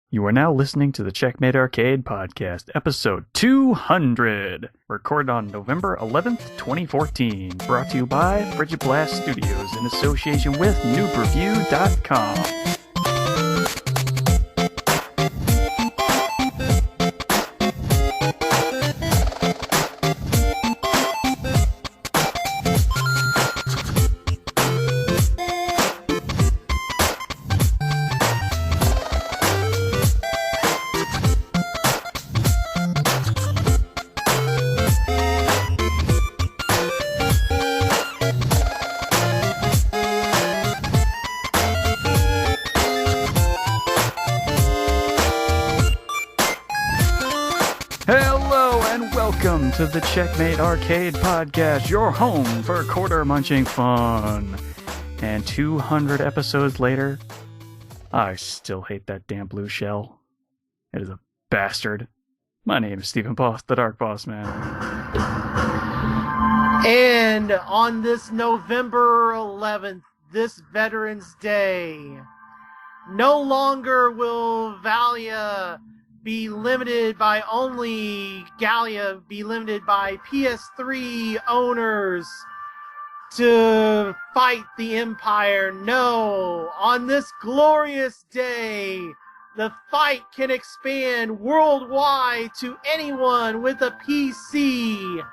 You are now listening to the Checkmate Arcade Podcast, episode 200, recorded on November 11th, 2014, brought to you by Frigid Blast Studios in association with NoobReview.com. Welcome to the Checkmate Arcade Podcast, your home for quarter-munching fun. And 200 episodes later, I still hate that damn blue shell. It is a bastard. My name is Stephen Boss, the Dark Boss Man. And on this November 11th, this Veterans Day, no longer will Galia be limited by PS3 owners to fight the Empire. No, on this glorious day, the fight can expand worldwide to anyone with a PC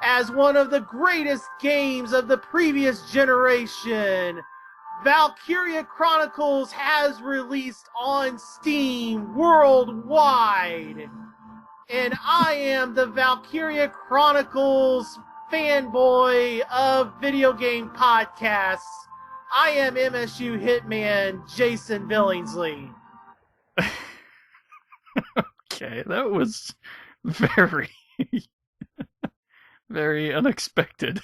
as one of the greatest games of the previous generation. Valkyria Chronicles has released on Steam worldwide. And I am the Valkyria Chronicles fanboy of video game podcasts. I am MSU Hitman Jason Billingsley. Okay, that was very, very unexpected.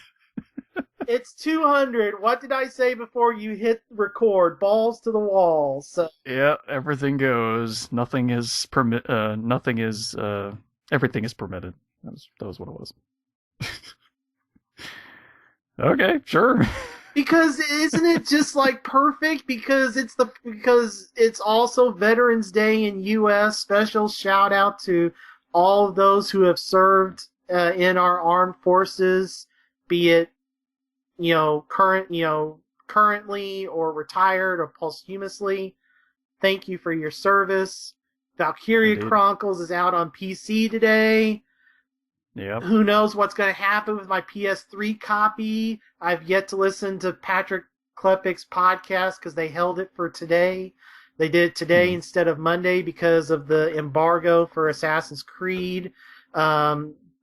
It's 200. What did I say before you hit record? Balls to the wall. So yeah, everything goes. Nothing is everything is permitted. That was what it was. Okay, sure. Because isn't it just like perfect? Because it's also Veterans Day in U.S. Special shout out to all of those who have served in our armed forces, be it currently or retired or posthumously. Thank you for your service. Valkyria Indeed. Chronicles is out on PC today. Yeah. Who knows what's going to happen with my PS3 copy? I've yet to listen to Patrick Klepek's podcast because they held it for today. They did it today instead of Monday because of the embargo for Assassin's Creed.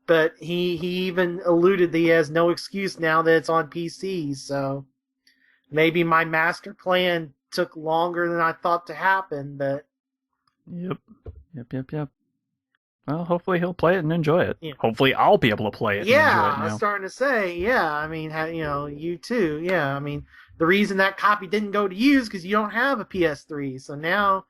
But he even alluded that he has no excuse now that it's on PC. So maybe my master plan took longer than I thought to happen. But Yep. Well, hopefully he'll play it and enjoy it. Yeah. Hopefully I'll be able to play it and yeah, enjoy it now. I was starting to say, yeah, I mean, you too. Yeah, I mean, the reason that copy didn't go to you is because you don't have a PS3. So now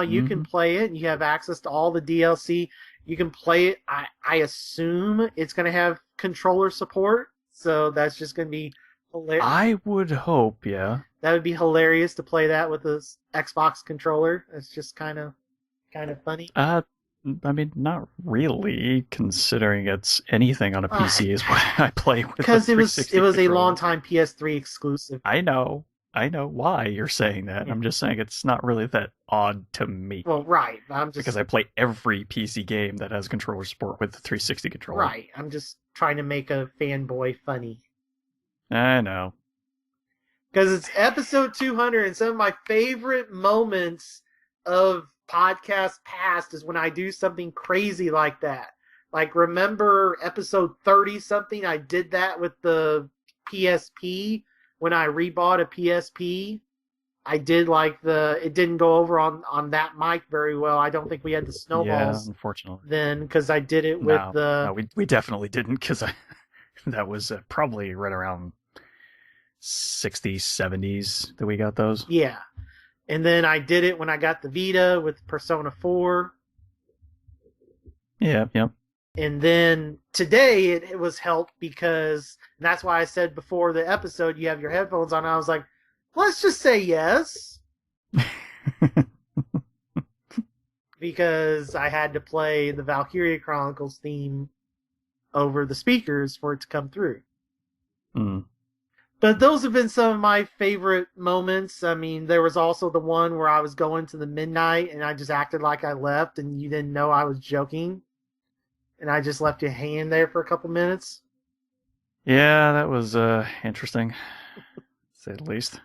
you can play it and you have access to all the DLC. You can play it. I assume it's going to have controller support, so that's just going to be hilarious. I would hope, yeah. That would be hilarious to play that with a Xbox controller. It's just kind of funny. I mean, not really, considering it's anything on a PC is what I play with. Because it was controller. a long time PS3 exclusive. I know why you're saying that. Yeah. I'm just saying it's not really that odd to me. Well, right. Because I play every PC game that has controller support with the 360 controller. Right. I'm just trying to make a fanboy funny. I know. Because it's episode 200, and some of my favorite moments of podcast past is when I do something crazy like that. Like, remember episode 30 something? I did that with the PSP. When I rebought a PSP, I did it didn't go over on that mic very well. I don't think we had the snowballs. Yeah, unfortunately. Then, because I did it with No, we definitely didn't, because that was probably right around 60s, 70s that we got those. Yeah. And then I did it when I got the Vita with Persona 4. Yeah. And then today it was helped because, and that's why I said before the episode, you have your headphones on. I was like, let's just say yes. because I had to play the Valkyria Chronicles theme over the speakers for it to come through. Mm. But those have been some of my favorite moments. I mean, there was also the one where I was going to the midnight and I just acted like I left and you didn't know I was joking. And I just left you hanging there for a couple minutes. Yeah, that was interesting, to say the least.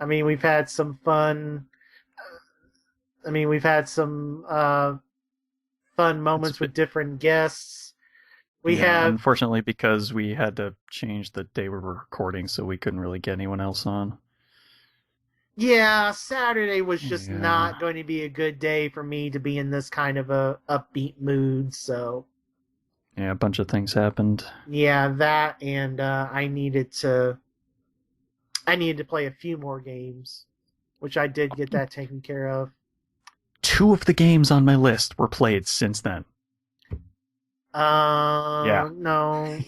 I mean, we've had some fun. I mean, we've had some fun moments with different guests. We have, unfortunately, because we had to change the day we were recording, so we couldn't really get anyone else on. yeah, Saturday was just not going to be a good day for me to be in this kind of a upbeat mood. So yeah, a bunch of things happened. Yeah, that and I needed to play a few more games, which I did get that taken care of. 2 of the games on my list were played since then. Yeah. No.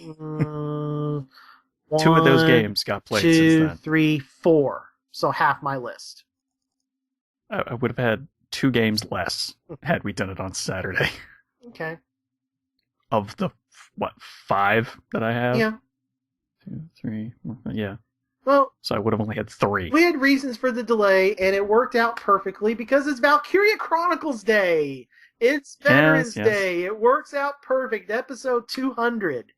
2 of those games got played since then. 2, 3, 4. So half my list. I would have had 2 games less had we done it on Saturday. Okay. Of the, 5 that I have? Yeah. 2, 3, 4, yeah. Well, so I would have only had 3. We had reasons for the delay, and it worked out perfectly because it's Valkyria Chronicles Day. It's Veterans Day. It works out perfect. Episode 200.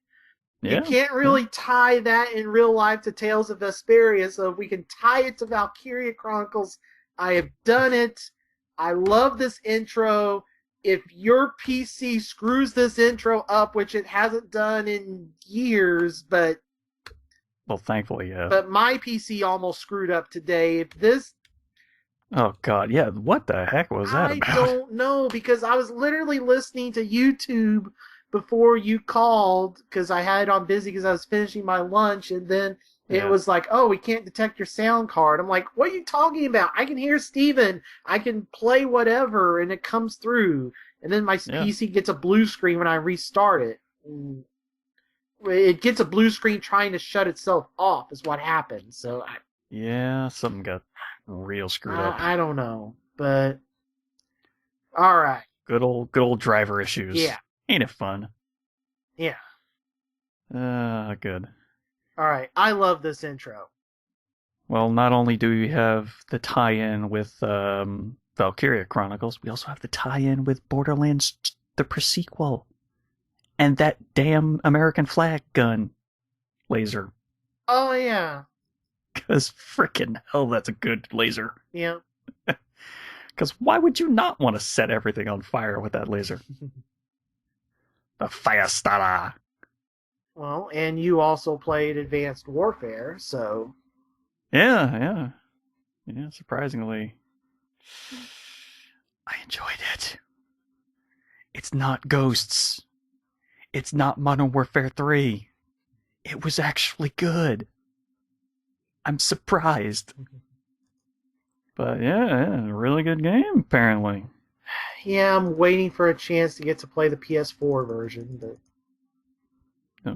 Yeah, you can't really tie that in real life to Tales of Vesperia, so if we can tie it to Valkyria Chronicles, I have done it. I love this intro. If your PC screws this intro up, which it hasn't done in years, but... Well, thankfully, yeah. But my PC almost screwed up today. If this... Oh, God, yeah. What the heck was that about? I don't know, because I was literally listening to YouTube before you called, because I had it on busy because I was finishing my lunch, and then it was like, oh, we can't detect your sound card. I'm like, what are you talking about? I can hear Steven. I can play whatever, and it comes through. And then my PC gets a blue screen when I restart it. It gets a blue screen trying to shut itself off is what happened. So something got real screwed up. I don't know, but all right. Good old driver issues. Yeah. Ain't it fun? Yeah. Good. All right. I love this intro. Well, not only do we have the tie-in with Valkyria Chronicles, we also have the tie-in with Borderlands, the prequel. And that damn American flag gun laser. Oh, yeah. Because frickin' hell, that's a good laser. Yeah. Because why would you not want to set everything on fire with that laser? The fire starter. Well, and you also played Advanced Warfare, so... Yeah, surprisingly. I enjoyed it. It's not Ghosts. It's not Modern Warfare 3. It was actually good. I'm surprised. But yeah, really good game, apparently. Yeah, I'm waiting for a chance to get to play the PS4 version, but...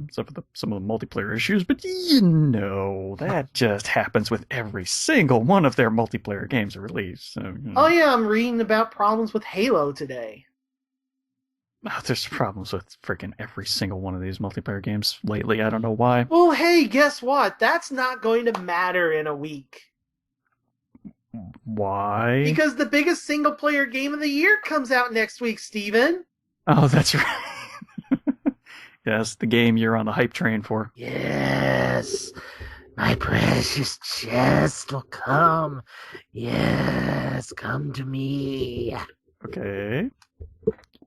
Except for some of the multiplayer issues, but that just happens with every single one of their multiplayer games released. So, Oh yeah, I'm reading about problems with Halo today. Oh, there's problems with freaking every single one of these multiplayer games lately. I don't know why. Well, hey, guess what? That's not going to matter in a week. Why? Because the biggest single-player game of the year comes out next week, Steven. Oh, that's right. Yes, the game you're on the hype train for. Yes, my precious chest will come. Yes, come to me. Okay.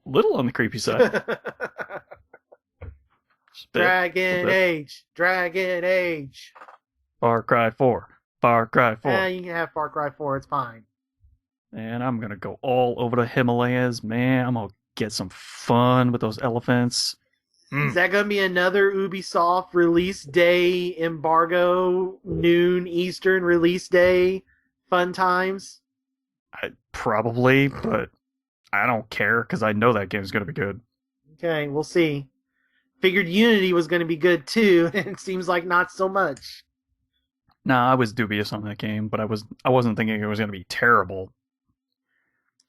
Little on the creepy side. Dragon Age. Far Cry 4. Yeah, you can have Far Cry 4, it's fine. And I'm going to go all over the Himalayas, man. I'm going to get some fun with those elephants. Is that going to be another Ubisoft release day embargo, noon Eastern release day, fun times? Probably, but I don't care because I know that game's going to be good. Okay, we'll see. Figured Unity was going to be good too, and it seems like not so much. Nah, I was dubious on that game, but I wasn't thinking it was going to be terrible.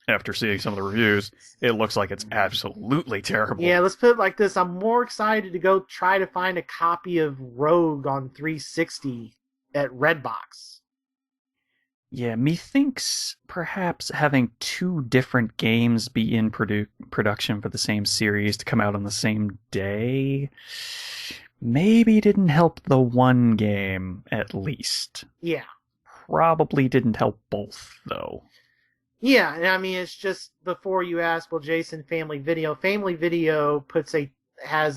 after seeing some of the reviews, it looks like it's absolutely terrible. Yeah, let's put it like this. I'm more excited to go try to find a copy of Rogue on 360 at Redbox. Yeah, methinks perhaps having two different games be in production for the same series to come out on the same day maybe didn't help the one game, at least. Yeah. Probably didn't help both, though. Yeah, and I mean, it's just before you ask, well, Jason, Family Video has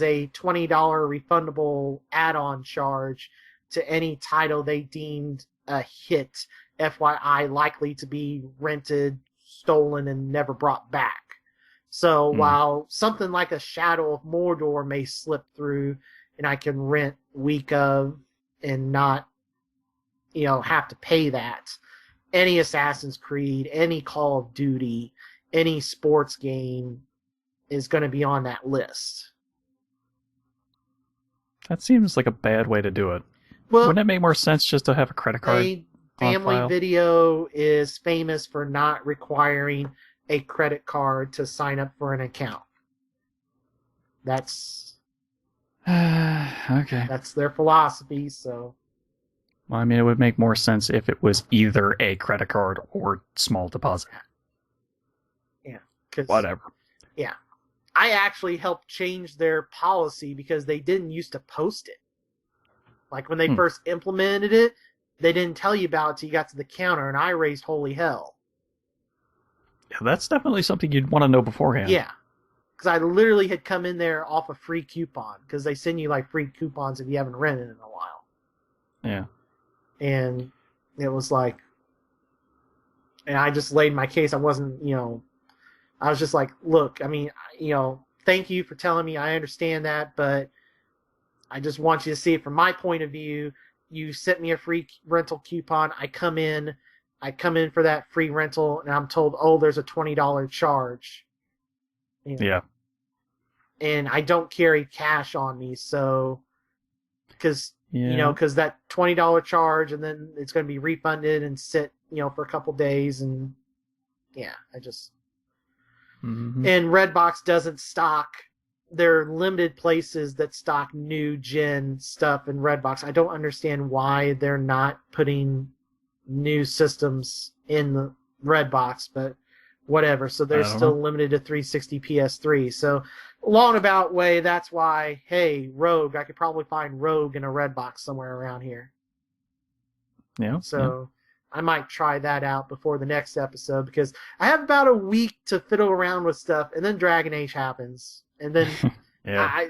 a $20 refundable add-on charge to any title they deemed a hit, FYI, likely to be rented, stolen, and never brought back. So while something like a Shadow of Mordor may slip through and I can rent week of and not, have to pay that, any Assassin's Creed, any Call of Duty, any sports game is going to be on that list. That seems like a bad way to do it. Well, wouldn't it make more sense just to have a credit card? Family Video is famous for not requiring a credit card to sign up for an account. That's okay. That's their philosophy. So, well, I mean, it would make more sense if it was either a credit card or small deposit. Yeah. Whatever. Yeah. I actually helped change their policy because they didn't used to post it. Like when they first implemented it, they didn't tell you about it till you got to the counter, and I raised holy hell. Yeah, that's definitely something you'd want to know beforehand. Yeah. Because I literally had come in there off a free coupon, because they send you like free coupons if you haven't rented in a while. Yeah. And it was like, and I just laid my case. I wasn't, I was just like, look, I mean, thank you for telling me. I understand that, but I just want you to see it from my point of view. You sent me a free rental coupon. I come in for that free rental, and I'm told, oh, there's a $20 charge. Yeah. And I don't carry cash on me, so because that $20 charge, and then it's going to be refunded and sit, for a couple days, and yeah, I just. Mm-hmm. And Redbox doesn't stock. There are limited places that stock new gen stuff in Redbox. I don't understand why they're not putting new systems in the Redbox, but whatever. So they're still limited to 360 PS3. So long about way, that's why, hey, Rogue, I could probably find Rogue in a Redbox somewhere around here. Yeah. So I might try that out before the next episode, because I have about a week to fiddle around with stuff, and then Dragon Age happens. And then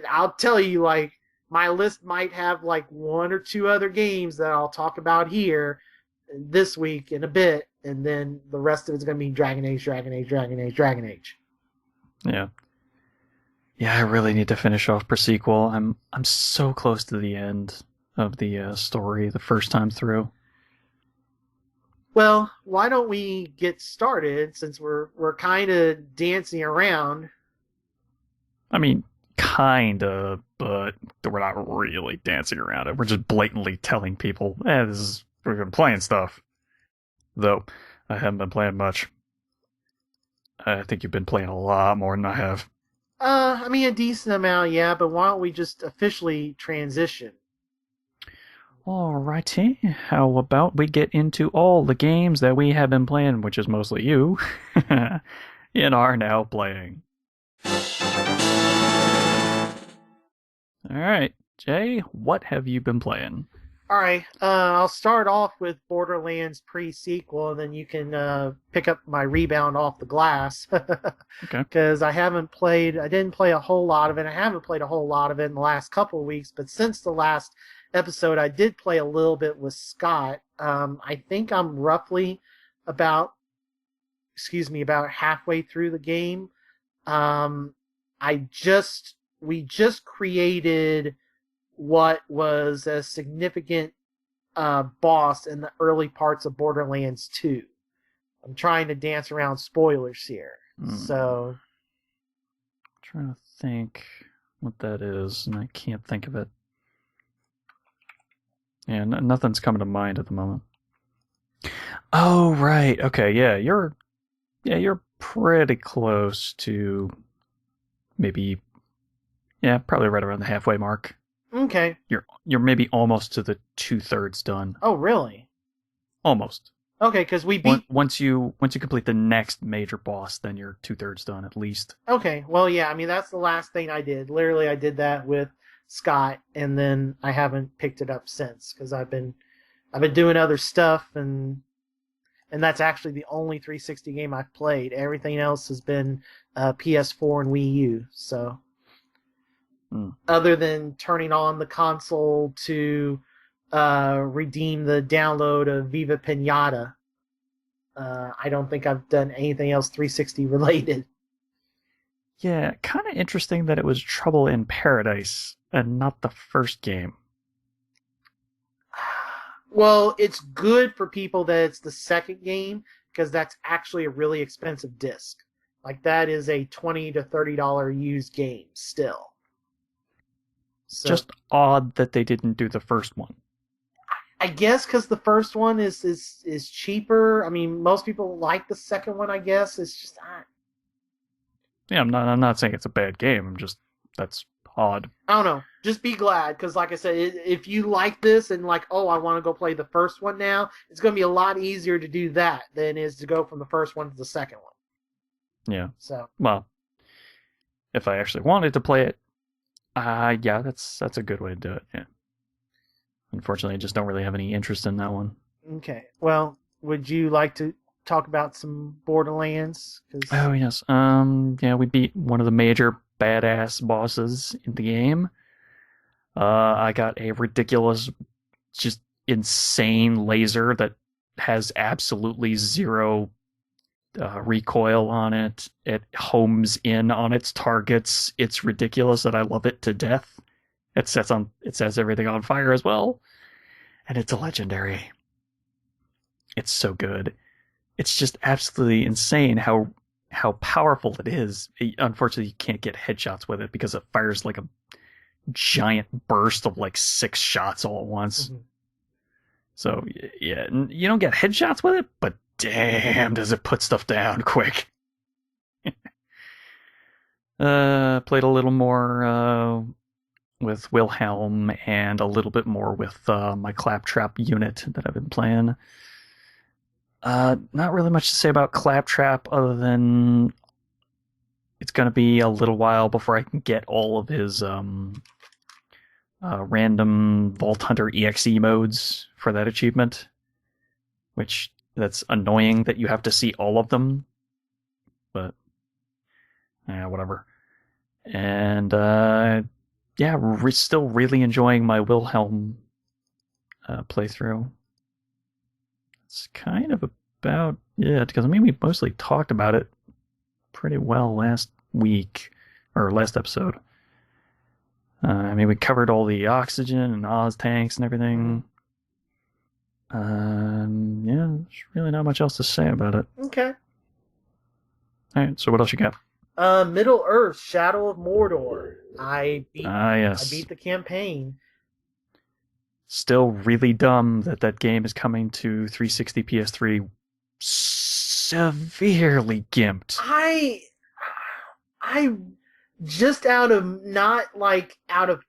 I'll tell you, like, my list might have like one or two other games that I'll talk about here this week in a bit, and then the rest of it's going to be Dragon Age. Yeah. Yeah, I really need to finish off Prequel. I'm so close to the end of the story the first time through. Well, why don't we get started, since we're kind of dancing around? I mean, kinda, but we're not really dancing around it. We're just blatantly telling people, we've been playing stuff. Though, I haven't been playing much. I think you've been playing a lot more than I have. I mean, a decent amount, yeah, but why don't we just officially transition? Alrighty, how about we get into all the games that we have been playing, which is mostly you, and are now playing. Alright, Jay, what have you been playing? Alright, I'll start off with Borderlands pre-sequel, and then you can pick up my rebound off the glass. Okay. Because I didn't play a whole lot of it. I haven't played a whole lot of it in the last couple of weeks, but since the last episode, I did play a little bit with Scott. I think I'm roughly about halfway through the game. We just created what was a significant boss in the early parts of Borderlands 2. I'm trying to dance around spoilers here. So, I'm trying to think what that is, and I can't think of it. Yeah, nothing's coming to mind at the moment. Oh, right. Okay, yeah, you're pretty close to maybe, yeah, probably right around the halfway mark. Okay. You're maybe almost to the 2/3 done. Oh, really? Almost. Okay, because we beat. Once you complete the next major boss, then you're 2/3 done at least. Okay, well, yeah, I mean that's the last thing I did. Literally, I did that with Scott, and then I haven't picked it up since because I've been doing other stuff, and that's actually the only 360 game I've played. Everything else has been PS4 and Wii U. So, other than turning on the console to redeem the download of Viva Pinata, I don't think I've done anything else 360 related. Yeah, kind of interesting that it was Trouble in Paradise and not the first game. Well, it's good for people that it's the second game because that's actually a really expensive disc. Like that is a $20 to $30 used game still. So, just odd that they didn't do the first one. I guess because the first one is cheaper. I mean, most people like the second one. I guess it's just. Yeah, I'm not saying it's a bad game. That's odd. I don't know. Just be glad, because like I said, if you like this and like, oh, I want to go play the first one now, it's going to be a lot easier to do that than it is to go from the first one to the second one. Yeah. So. Well, if I actually wanted to play it, yeah, that's a good way to do it. Yeah. Unfortunately, I just don't really have any interest in that one. Okay. Well, would you like to talk about some Borderlands? Oh yes. Yeah, we beat one of the major badass bosses in the game. I got a ridiculous, just insane laser that has absolutely zero recoil on it. It homes in on its targets. It's ridiculous, and I love it to death. It sets everything on fire as well, and it's a legendary. It's so good. It's just absolutely insane how powerful it is. Unfortunately, you can't get headshots with it because it fires like a giant burst of like 6 shots all at once. Mm-hmm. So yeah, you don't get headshots with it, but damn, does it put stuff down quick. Played a little more with Wilhelm and a little bit more with my Claptrap unit that I've been playing. Not really much to say about Claptrap other than it's going to be a little while before I can get all of his random Vault Hunter EXE modes for that achievement, which that's annoying that you have to see all of them, but yeah, whatever. And yeah, we're still really enjoying my Wilhelm playthrough. It's kind of about it, because I mean we mostly talked about it pretty well last week or last episode. I mean we covered all the oxygen and Oz tanks and everything. Yeah, there's really not much else to say about it. Okay. All right, so what else you got? Middle Earth: Shadow of Mordor. I beat the campaign. Still really dumb that game is coming to 360 PS3 severely gimped. I just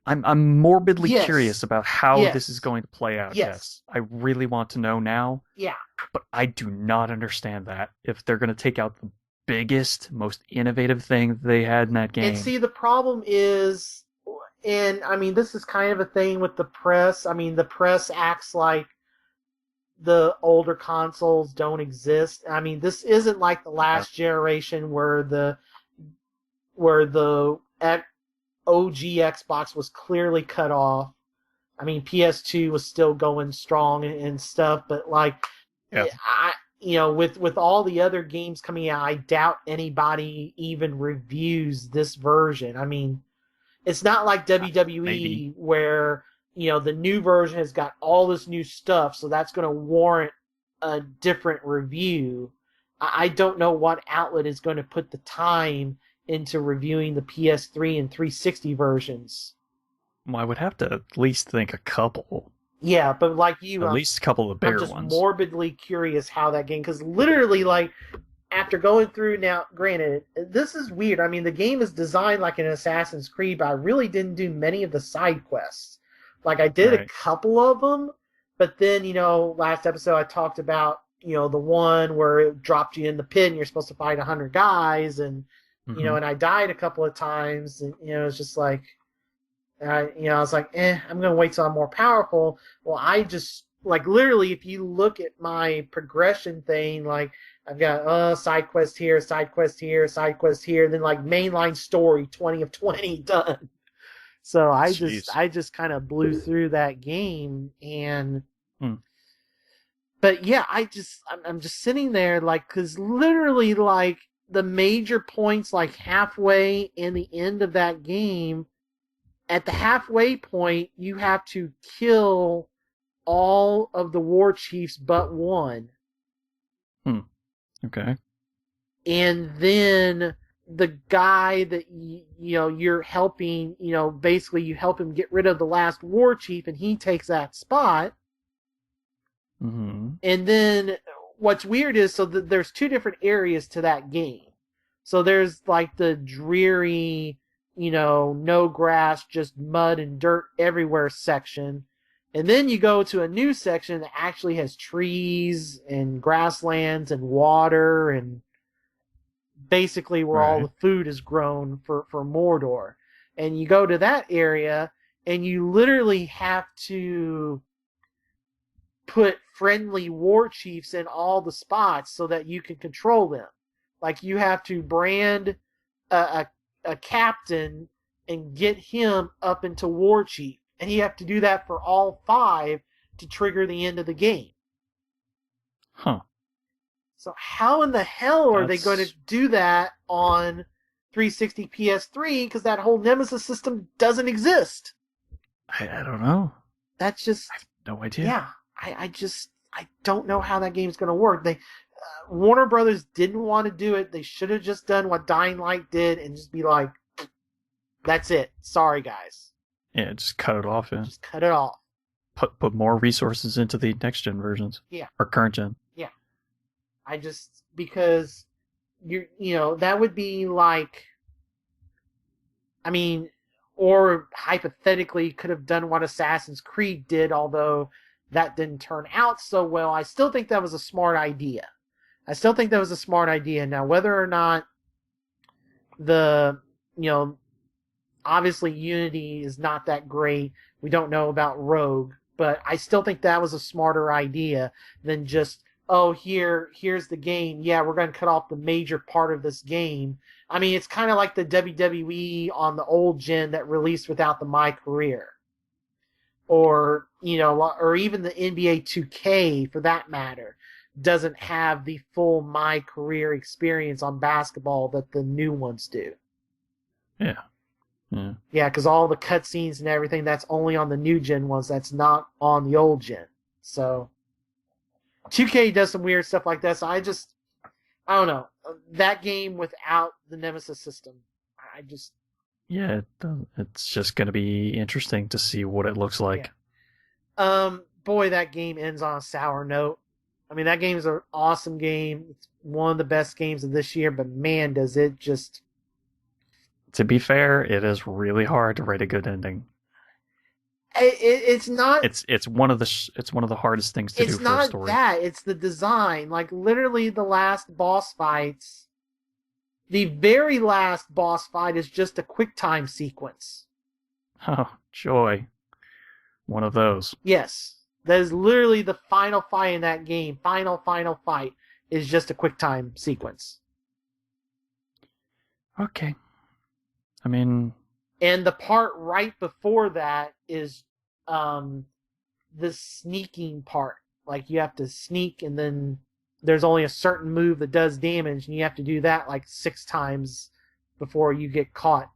I'm morbidly curious about how this is going to play out. Yes. I really want to know now. Yeah. But I do not understand that if they're going to take out the biggest, most innovative thing they had in that game. And see, the problem is, and I mean, this is kind of a thing with the press. I mean, the press acts like the older consoles don't exist. I mean, this isn't like the last generation where the OG Xbox was clearly cut off. I mean, PS2 was still going strong and stuff, but like, with all the other games coming out, I doubt anybody even reviews this version. I mean, it's not like WWE where, the new version has got all this new stuff, so that's going to warrant a different review. I don't know what outlet is going to put the time into reviewing the PS3 and 360 versions. Well, I would have to at least think a couple. Yeah, but like you... At least a couple of the bigger ones. I'm just morbidly curious how that game... Because literally, like, after going through now, granted, this is weird. I mean, the game is designed like an Assassin's Creed, but I really didn't do many of the side quests. Like, I did a couple of them, but then, last episode I talked about, the one where it dropped you in the pit and you're supposed to fight 100 guys, and, and I died a couple of times, and, it's just like, I was like, I'm going to wait till I'm more powerful. Well, I just, like, literally, if you look at my progression thing, like, I've got side quest here, side quest here, side quest here, then like mainline story 20 of 20 done. So I just kind of blew through that game, and but yeah, I'm just sitting there like, cuz literally like the major points like halfway in the end of that game, at the halfway point you have to kill all of the war chiefs but one. Okay. And then the guy that you're helping, basically you help him get rid of the last war chief, and he takes that spot. Mm-hmm. And then what's weird is there's two different areas to that game. So there's like the dreary, no grass, just mud and dirt everywhere section. And then you go to a new section that actually has trees and grasslands and water and basically where all the food is grown for Mordor. And you go to that area and you literally have to put friendly war chiefs in all the spots so that you can control them. Like you have to brand a captain and get him up into war chief. And you have to do that for all 5 to trigger the end of the game. Huh. So how in the hell are they going to do that on 360 PS3? Because that whole Nemesis system doesn't exist. I don't know. That's just... I have no idea. Yeah. I don't know how that game's going to work. Warner Brothers didn't want to do it. They should have just done what Dying Light did and just be like, that's it. Sorry, guys. Yeah, just cut it off. Yeah. Just cut it off. Put more resources into the next gen versions. Yeah. Or current gen. Yeah. Because that would be like, I mean, or hypothetically could have done what Assassin's Creed did, although that didn't turn out so well. I still think that was a smart idea. Now, whether or not obviously Unity is not that great. We don't know about Rogue, but I still think that was a smarter idea than just, here's the game. Yeah, we're going to cut off the major part of this game. I mean, it's kind of like the WWE on the old gen that released without the My Career. Or even the NBA 2K, for that matter, doesn't have the full My Career experience on basketball that the new ones do. Yeah. Yeah, because all the cutscenes and everything, that's only on the new gen ones. That's not on the old gen. So 2K does some weird stuff like that. So I don't know. That game without the Nemesis system, Yeah, it's just going to be interesting to see what it looks like. Yeah. Boy, that game ends on a sour note. I mean, that game is an awesome game. It's one of the best games of this year, but man, does it just... To be fair, it is really hard to write a good ending. It's not. It's one of the hardest things to do for a story. It's not that. It's the design. Like literally, the last boss fights. The very last boss fight is just a quick time sequence. Oh, joy! One of those. Yes, that is literally the final fight in that game. Final fight is just a quick time sequence. Okay. I mean... And the part right before that is the sneaking part. Like, you have to sneak, and then there's only a certain move that does damage, and you have to do that, like, 6 times before you get caught,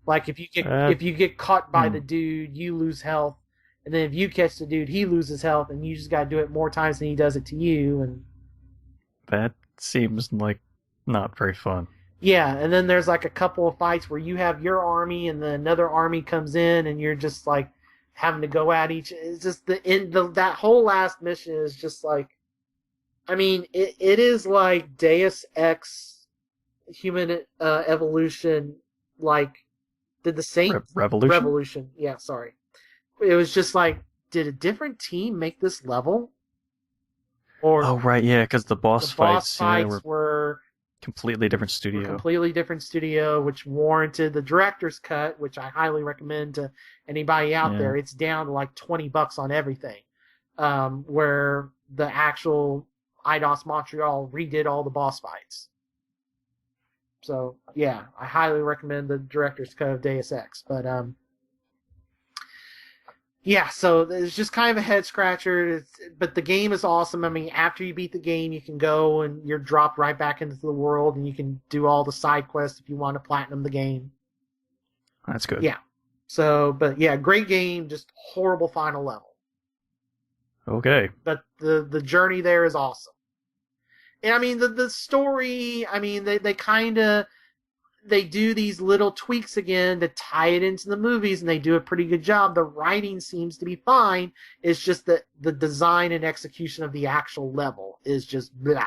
Like, if you get caught by the dude, you lose health. And then if you catch the dude, he loses health, and you just gotta do it more times than he does it to you, and... That seems like not very fun. Yeah, and then there's like a couple of fights where you have your army and then another army comes in and you're just like having to go at each. It's just that whole last mission is just like, I mean, it is like Deus Ex human evolution, like did the Saints Revolution? Revolution. Yeah, sorry. It was just like, did a different team make this level? Or Oh, right, yeah, because the the boss boss fights, yeah, fights were completely different were studio. completely different studio, which warranted the director's cut, which I highly recommend to anybody out Yeah. there. It's down to like $20 on everything, where the actual IDOS Montreal redid all the boss fights. So yeah, I highly recommend the director's cut of Deus Ex. But yeah, so it's just kind of a head scratcher. But the game is awesome. I mean, after you beat the game, you can go and you're dropped right back into the world, and you can do all the side quests if you want to platinum the game. That's good. Yeah. So, but yeah, great game. Just horrible final level. Okay. But the journey there is awesome. And I mean the story. I mean they kind of they do these little tweaks again to tie it into the movies, and they do a pretty good job. The writing seems to be fine. It's just that the design and execution of the actual level is just blah.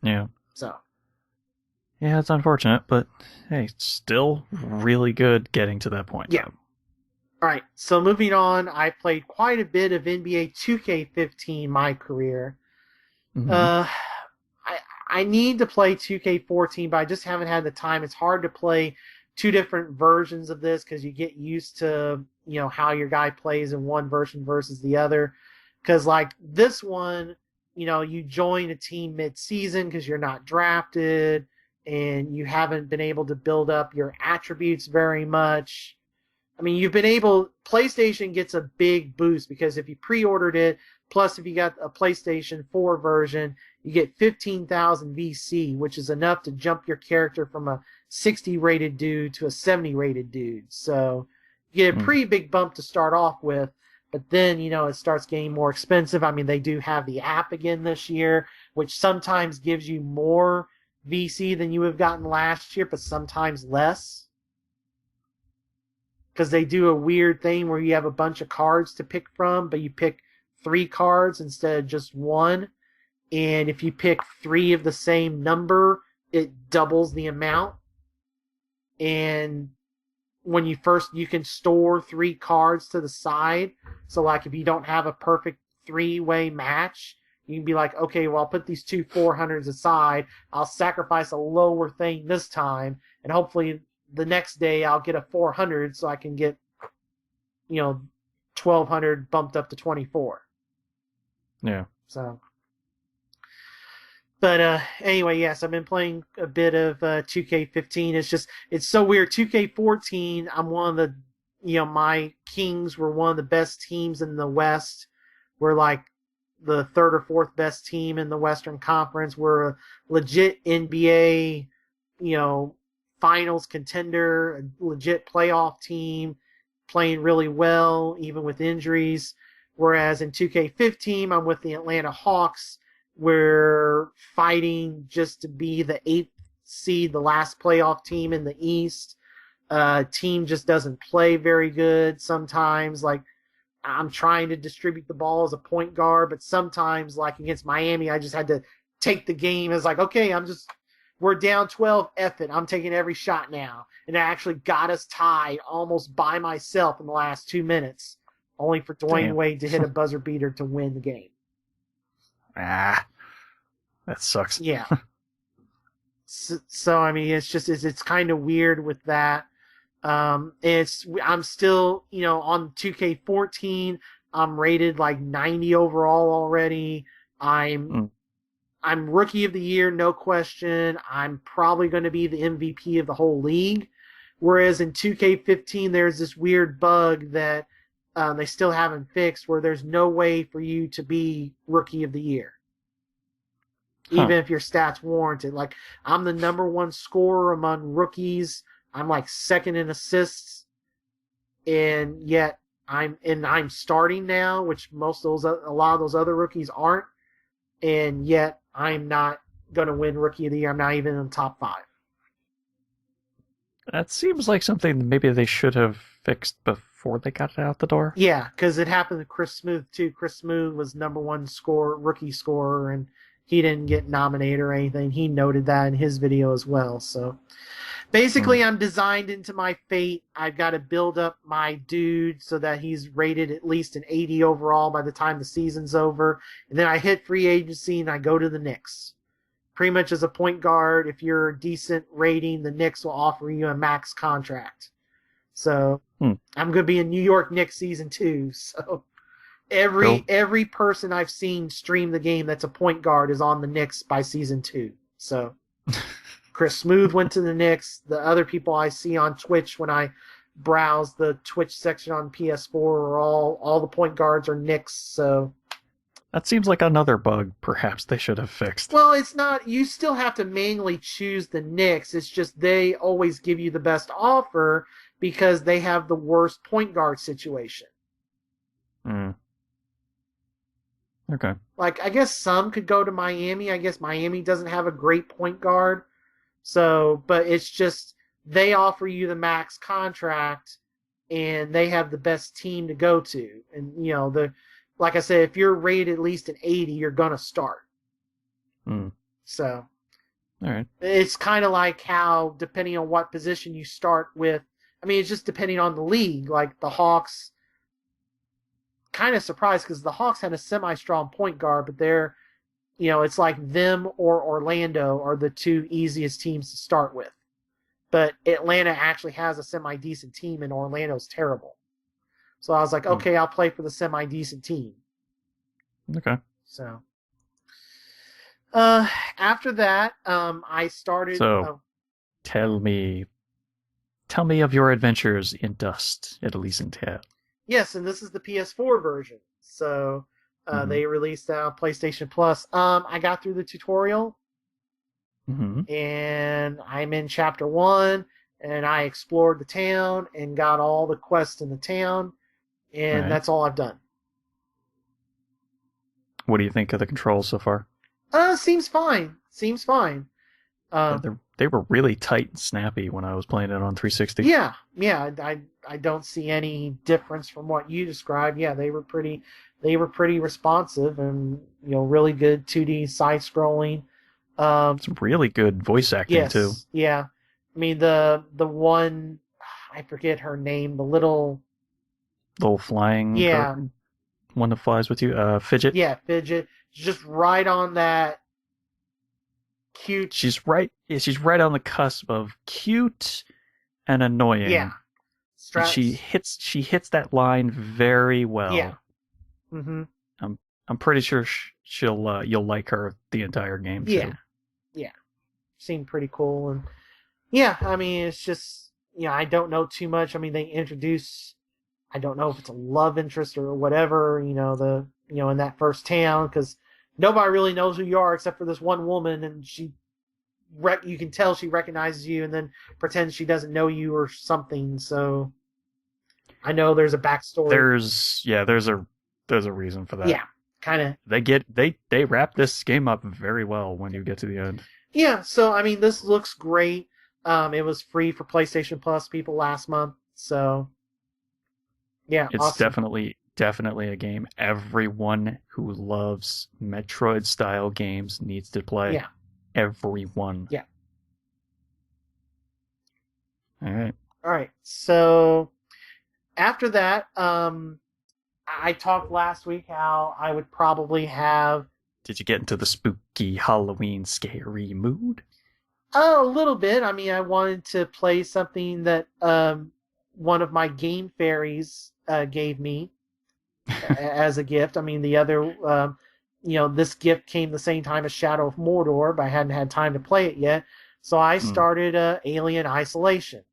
Yeah. So. Yeah, it's unfortunate, but hey, still really good getting to that point. Yeah. All right. So moving on, I played quite a bit of NBA 2K15 my career. Mm-hmm. I need to play 2K14, but I just haven't had the time. It's hard to play two different versions of this because you get used to, you know, how your guy plays in one version versus the other. Because like this one, you know, you join a team mid-season because you're not drafted and you haven't been able to build up your attributes very much. I mean, PlayStation gets a big boost because if you pre-ordered it, plus if you got a PlayStation 4 version, you get 15,000 VC, which is enough to jump your character from a 60 rated dude to a 70 rated dude. So you get a pretty big bump to start off with, but then, you know, it starts getting more expensive. I mean, they do have the app again this year, which sometimes gives you more VC than you would have gotten last year, but sometimes less. Because they do a weird thing where you have a bunch of cards to pick from, but you pick 3 cards instead of just one. And if you pick 3 of the same number, it doubles the amount. And when you can store 3 cards to the side. So like if you don't have a perfect 3-way match, you can be like, okay, well, I'll put these 2 400s aside. I'll sacrifice a lower thing this time, and hopefully the next day I'll get a 400 so I can get, you know, 1200 bumped up to 24. Yeah. So, but anyway, yes, I've been playing a bit of 2K15. It's so weird. 2K14, I'm one of the, you know, my Kings were one of the best teams in the West. We're like the 3rd or 4th best team in the Western Conference. We're a legit NBA, you know, finals contender, a legit playoff team, playing really well, even with injuries. Whereas in 2K15, I'm with the Atlanta Hawks. We're fighting just to be the 8th seed, the last playoff team in the East. Team just doesn't play very good sometimes. Like, I'm trying to distribute the ball as a point guard, but sometimes, like against Miami, I just had to take the game as like, okay, we're down 12, F it. I'm taking every shot now. And it actually got us tied almost by myself in the last 2 minutes, only for Dwayne Wade to hit a buzzer beater to win the game. That sucks. Yeah. So I mean, it's kind of weird with that. I'm still, you know, on 2K14, I'm rated like 90 overall already. I'm rookie of the year, no question. I'm probably going to be the MVP of the whole league. Whereas in 2K15, there's this weird bug that they still haven't fixed where there's no way for you to be rookie of the year. Even if your stats warrant it. Like, I'm the number 1 scorer among rookies. I'm like 2nd in assists. And yet I'm starting now, which a lot of those other rookies aren't. And yet I'm not going to win Rookie of the Year. I'm not even in the top 5. That seems like something maybe they should have fixed before before they got it out the door? Yeah, because it happened to Chris Smoot too. Chris Smoot was #1 rookie scorer, and he didn't get nominated or anything. He noted that in his video as well. So basically, I'm designed into my fate. I've got to build up my dude so that he's rated at least an 80 overall by the time the season's over. And then I hit free agency and I go to the Knicks. Pretty much as a point guard, if you're a decent rating, the Knicks will offer you a max contract. So I'm going to be in New York Knicks season 2. So every person I've seen stream the game that's a point guard is on the Knicks by season 2. So Chris Smoot went to the Knicks. The other people I see on Twitch when I browse the Twitch section on PS4 are all the point guards are Knicks. So that seems like another bug perhaps they should have fixed. Well, it's not. You still have to manually choose the Knicks. It's just they always give you the best offer because they have the worst point guard situation. Okay. Like, I guess some could go to Miami. I guess Miami doesn't have a great point guard. So, but it's just they offer you the max contract and they have the best team to go to. And, like I said, if you're rated at least an 80, you're going to start. So, all right. It's kind of like how, depending on what position you start with, I mean, it's just depending on the league. Like the Hawks, kind of surprised because the Hawks had a semi-strong point guard, but they're, it's like them or Orlando are the two easiest teams to start with. But Atlanta actually has a semi-decent team and Orlando's terrible. So I was like, okay, I'll play for the semi-decent team. Okay. So, after that, I started. So, tell me of your adventures in Dust at Elysian Tale. Yes, and this is the PS4 version. So, they released that on PlayStation Plus. I got through the tutorial, and I'm in Chapter 1, and I explored the town and got all the quests in the town. And that's all I've done. What do you think of the controls so far? Seems fine. They were really tight and snappy when I was playing it on 360. Yeah. I don't see any difference from what you described. Yeah, they were pretty responsive and really good 2D side scrolling. Some really good voice acting too. Yeah. I mean the one, I forget her name, the little flying one that flies with you, Fidget. Yeah, Fidget. Just right on that cute. She's right on the cusp of cute and annoying. Yeah. She hits that line very well. Yeah. I'm pretty sure you'll like her the entire game too. Yeah. Seemed pretty cool, and yeah, I mean it's just I don't know too much. I mean they introduce, I don't know if it's a love interest or whatever, in that first town, because nobody really knows who you are except for this one woman, and you can tell she recognizes you and then pretends she doesn't know you or something. So I know there's a backstory. There's a reason for that. Yeah, kind of. They wrap this game up very well when you get to the end. Yeah, so I mean this looks great. It was free for PlayStation Plus people last month, so yeah, it's awesome. Definitely a game everyone who loves Metroid style games needs to play. Yeah. Everyone. Yeah. All right. So after that, I talked last week how I would probably have. Did you get into the spooky Halloween scary mood? A little bit. I mean, I wanted to play something that one of my game fairies gave me as a gift. I mean, the other, this gift came the same time as Shadow of Mordor, but I hadn't had time to play it yet. So I started Alien Isolation.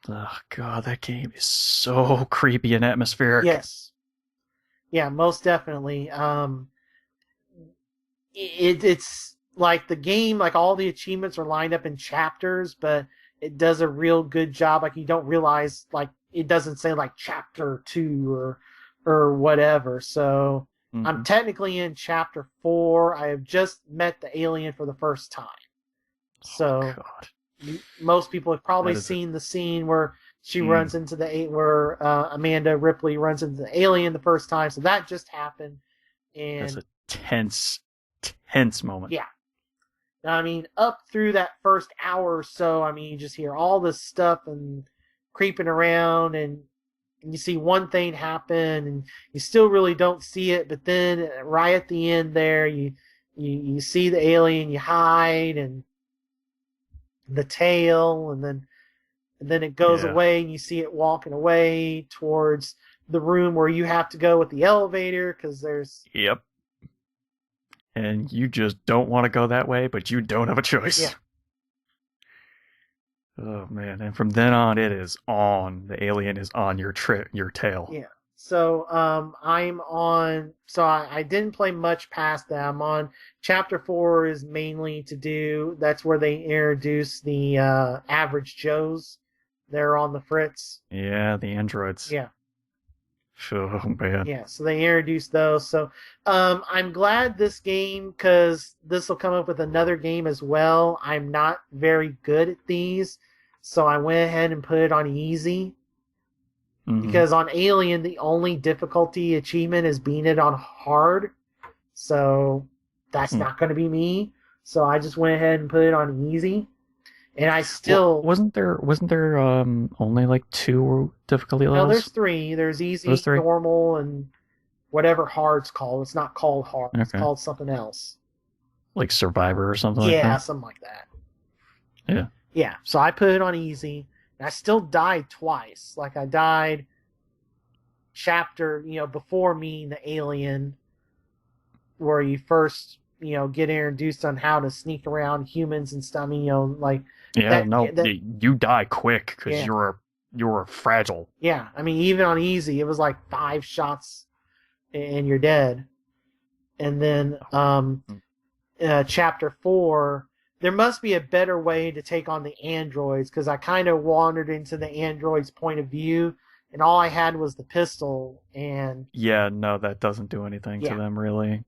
Oh, God, that game is so creepy and atmospheric. Yes. Yeah, most definitely. It's like the game, like all the achievements are lined up in chapters, but it does a real good job. Like you don't realize, like it doesn't say like chapter 2 or whatever. So I'm technically in chapter 4. I have just met the alien for the first time. So most people have probably seen the scene where she runs into where Amanda Ripley runs into the alien the first time. So that just happened. And that's a tense moment. Yeah. I mean, up through that first hour or so, I mean, you just hear all this stuff and creeping around, and you see one thing happen, and you still really don't see it. But then, right at the end, there you see the alien, you hide, and the tail, and then it goes away, and you see it walking away towards the room where you have to go with the elevator because there's. Yep. And you just don't want to go that way, but you don't have a choice. Yeah. Oh man! And from then on, it is on. The alien is on your tail. Yeah. So I'm on. So I didn't play much past that. I'm on chapter 4. Is mainly to do. That's where they introduce the average Joes. They're on the fritz. Yeah, the androids. Yeah. Oh man. Yeah. So they introduced those. So I'm glad this game, because this will come up with another game as well. I'm not very good at these, so I went ahead and put it on easy. Because on Alien, the only difficulty achievement is being it on hard. So that's not going to be me. So I just went ahead and put it on easy. And I still... Wasn't there only like 2 difficulty levels? No, there's 3. There's easy, normal, and whatever hard's called. It's not called hard. Okay. It's called something else. Like Survivor or something like that? Yeah, something like that. Yeah. Yeah, so I put it on easy. And I still died twice. Like, I died chapter, before meeting the alien, where you first, get introduced on how to sneak around humans and stuff. I mean, Yeah, you die quick because you're fragile. Yeah, I mean, even on easy, it was like 5 shots and you're dead. And then chapter 4... There must be a better way to take on the androids, because I kind of wandered into the androids' point of view, and all I had was the pistol. And yeah, no, that doesn't do anything to them really.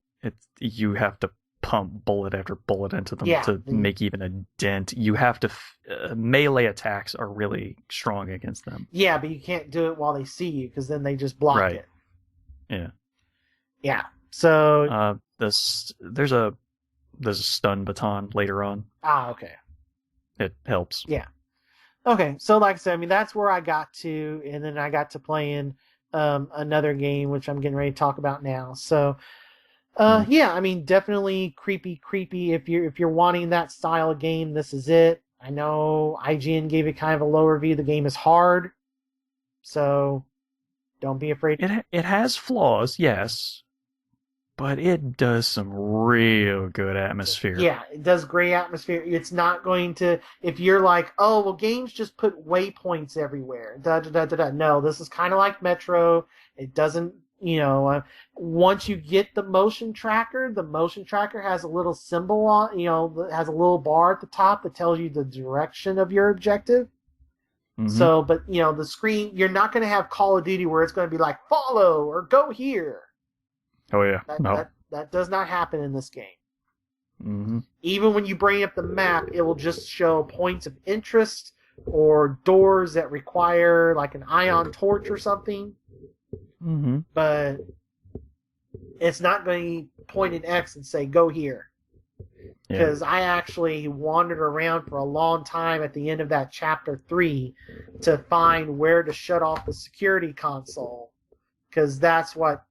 You have to pump bullet after bullet into them to make even a dent. You have to melee attacks are really strong against them. Yeah, but you can't do it while they see you, because then they just block it. Yeah. Yeah. So there's a stun baton later on. Ah, okay. It helps. Yeah. Okay, so like I said, I mean, that's where I got to, and then I got to playing another game, which I'm getting ready to talk about now. So, yeah, I mean, definitely creepy. If you're wanting that style of game, this is it. I know IGN gave it kind of a low review. The game is hard, so don't be afraid. It has flaws, yes. But it does some real good atmosphere. Yeah, it does great atmosphere. It's not going to, if you're like, oh, well, games just put waypoints everywhere. No, this is kind of like Metro. It doesn't, once you get the motion tracker has a little symbol on, has a little bar at the top that tells you the direction of your objective. Mm-hmm. So, but, the screen, you're not going to have Call of Duty where it's going to be like, follow or go here. Oh, yeah. That does not happen in this game. Mm-hmm. Even when you bring up the map, it will just show points of interest or doors that require like an ion torch or something. Mm-hmm. But it's not going to point an X and say, go here. Because I actually wandered around for a long time at the end of that chapter 3 to find where to shut off the security console. Because that's what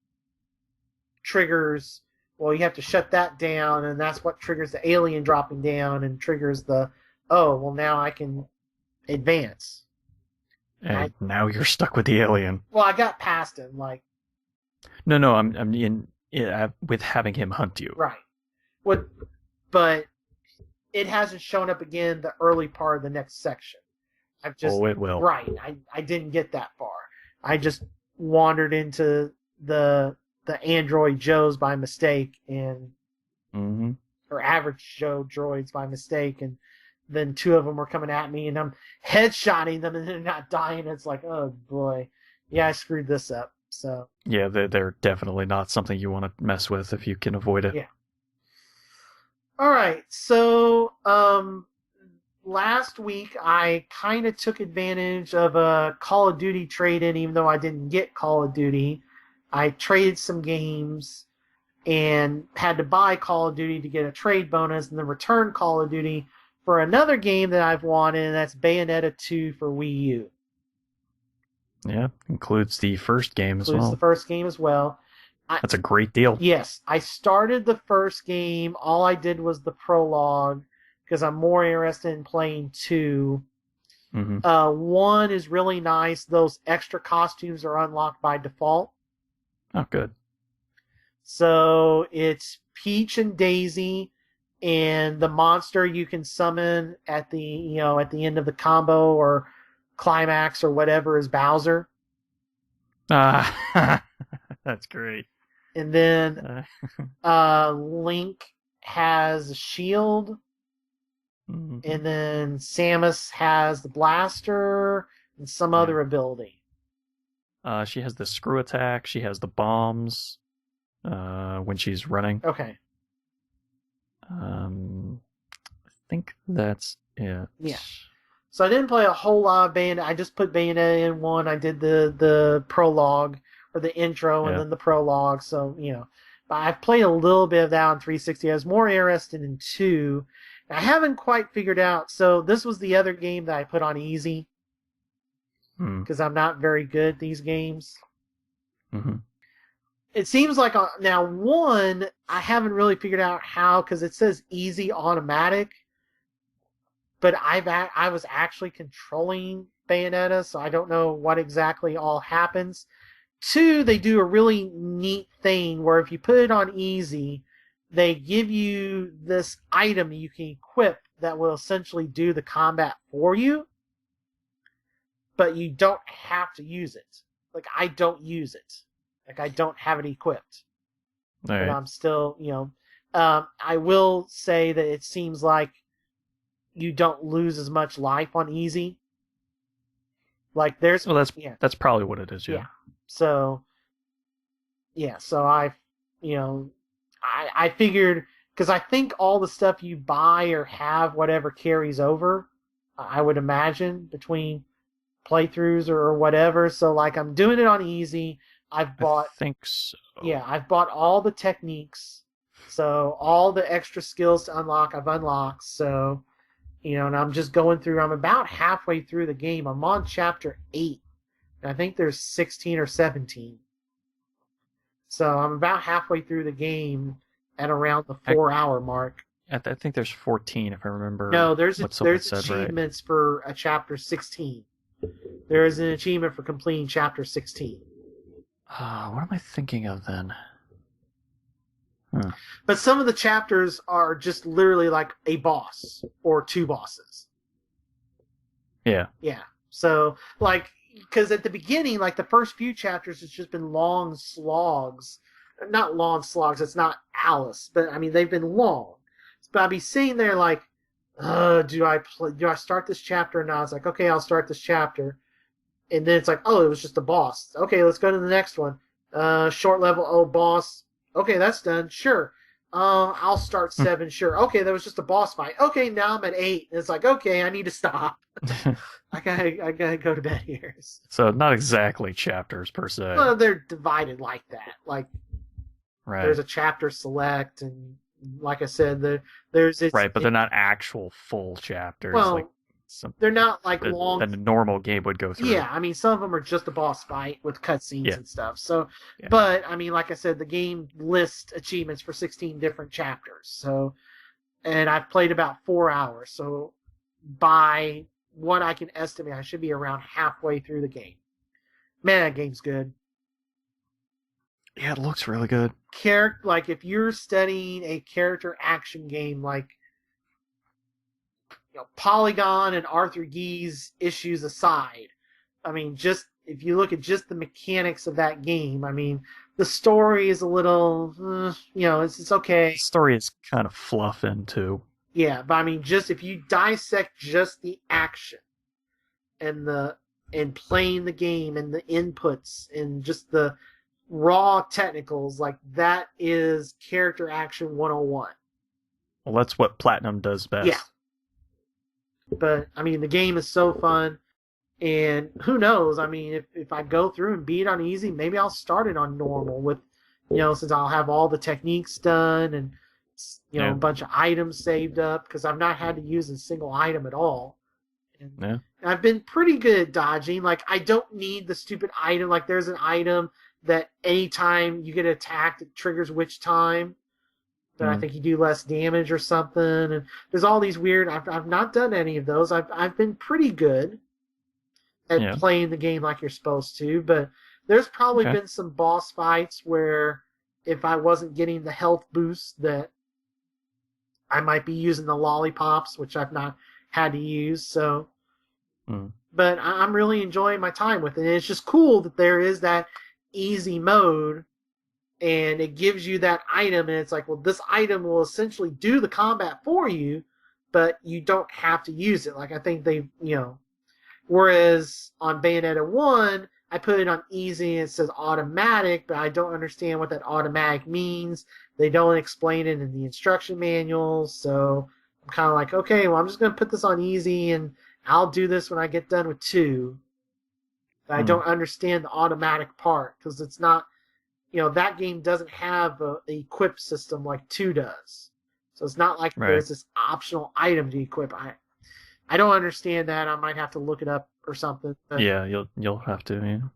triggers, well, you have to shut that down, and that's what triggers the alien dropping down and triggers the, now I can advance. And now you're stuck with the alien. Well, I got past him, like. No, I'm with having him hunt you. Right. But it hasn't shown up again the early part of the next section. It will. Right. I didn't get that far. I just wandered into the Android Joes by mistake, and or average Joe droids by mistake, and then 2 of them were coming at me, and I'm headshotting them, and they're not dying. It's like, oh boy, yeah, I screwed this up. So yeah, they're definitely not something you want to mess with if you can avoid it. Yeah. All right, so last week I kind of took advantage of a Call of Duty trade-in, even though I didn't get Call of Duty. I traded some games and had to buy Call of Duty to get a trade bonus, and then return Call of Duty for another game that I've wanted, and that's Bayonetta 2 for Wii U. Yeah, includes the first game as well. Includes the first game as well. That's a great deal. Yes, I started the first game. All I did was the prologue because I'm more interested in playing 2. Mm-hmm. 1 is really nice. Those extra costumes are unlocked by default. Oh, good. So it's Peach and Daisy, and the monster you can summon at the end of the combo or climax or whatever is Bowser. That's great. And then Link has a shield, mm-hmm. and then Samus has the blaster and some other ability. She has the screw attack. She has the bombs when she's running. Okay. I think that's it. Yeah. So I didn't play a whole lot of Bayonetta. I just put Bayonetta in 1. I did the prologue, or the intro, and then the prologue. So, but I've played a little bit of that on 360. I was more interested in 2. I haven't quite figured out. So this was the other game that I put on easy, because I'm not very good at these games. Mm-hmm. It seems like now 1, I haven't really figured out how, because it says easy automatic, but I was actually controlling Bayonetta, so I don't know what exactly all happens. 2, they do a really neat thing where if you put it on easy, they give you this item you can equip that will essentially do the combat for you, but you don't have to use it. Like, I don't use it. Like, I don't have it equipped. All right. But I'm still, I will say that it seems like you don't lose as much life on easy. Like, there's... Well, that's probably what it is, yeah. So I figured, because I think all the stuff you buy or have, whatever, carries over, I would imagine, between playthroughs or whatever. So, like, I'm doing it on easy. I think so. Yeah, I've bought all the techniques. So, all the extra skills to unlock, I've unlocked. So, and I'm just going through. I'm about halfway through the game. I'm on chapter 8. And I think there's 16 or 17. So, I'm about halfway through the game at around the 4-hour mark. I think there's 14, if I remember. No, there's achievements for a chapter 16. There is an achievement for completing chapter 16. What am I thinking of then? But some of the chapters are just literally like a boss or 2 bosses. Yeah. Yeah. So, like, because at the beginning, like, the first few chapters, it's just been long slogs. Not long slogs, it's not Alice, but, I mean, they've been long. But I'd be sitting there like, do I start this chapter or not? It's like, okay, I'll start this chapter. And then it's like, oh, it was just a boss. Okay, let's go to the next one. Short level, boss. Okay, that's done. Sure. I'll start 7. Sure. Okay, that was just a boss fight. Okay, now I'm at 8. And it's like, okay, I need to stop. I gotta go to bed here. So not exactly chapters per se. Well, they're divided like that. Like, right. There's a chapter select, and like I said, there's this, right, but they're not actual full chapters. Well, like they're not like long that a normal game would go through. Yeah, I mean, some of them are just a boss fight with cutscenes and stuff. So, yeah. But I mean, like I said, the game lists achievements for 16 different chapters. So, and I've played about 4 hours. So, by what I can estimate, I should be around halfway through the game. Man, that game's good. Yeah, it looks really good. Like, if you're studying a character action game, like, Polygon and Arthur Gee's issues aside, I mean, just if you look at just the mechanics of that game, I mean, the story is a little, it's okay. The story is kind of fluffing too. Yeah, but I mean, just if you dissect just the action and playing the game and the inputs and just the raw technicals, like, that is character action 101. Well, that's what Platinum does best. Yeah. But I mean, the game is so fun, and who knows? I mean, if I go through and beat it on easy, maybe I'll start it on normal with, since I'll have all the techniques done and a bunch of items saved up because I've not had to use a single item at all. And I've been pretty good at dodging. Like, I don't need the stupid item. Like, there's an item that anytime you get attacked, it triggers which time. But I think you do less damage or something. And there's all these weird. I've not done any of those. I've been pretty good at playing the game like you're supposed to. But there's probably been some boss fights where if I wasn't getting the health boost that I might be using the lollipops, which I've not had to use. So, but I'm really enjoying my time with it. And it's just cool that there is that easy mode. And it gives you that item, and it's like, well, this item will essentially do the combat for you, but you don't have to use it. Like, I think they, whereas on Bayonetta 1, I put it on easy and it says automatic, but I don't understand what that automatic means. They don't explain it in the instruction manuals, so I'm kind of like, okay, well, I'm just going to put this on easy, and I'll do this when I get done with 2. But I don't understand the automatic part, because it's not... that game doesn't have an equip system like 2 does. So it's not like there's this optional item to equip. I don't understand that. I might have to look it up or something. But, yeah, you'll have to, yeah.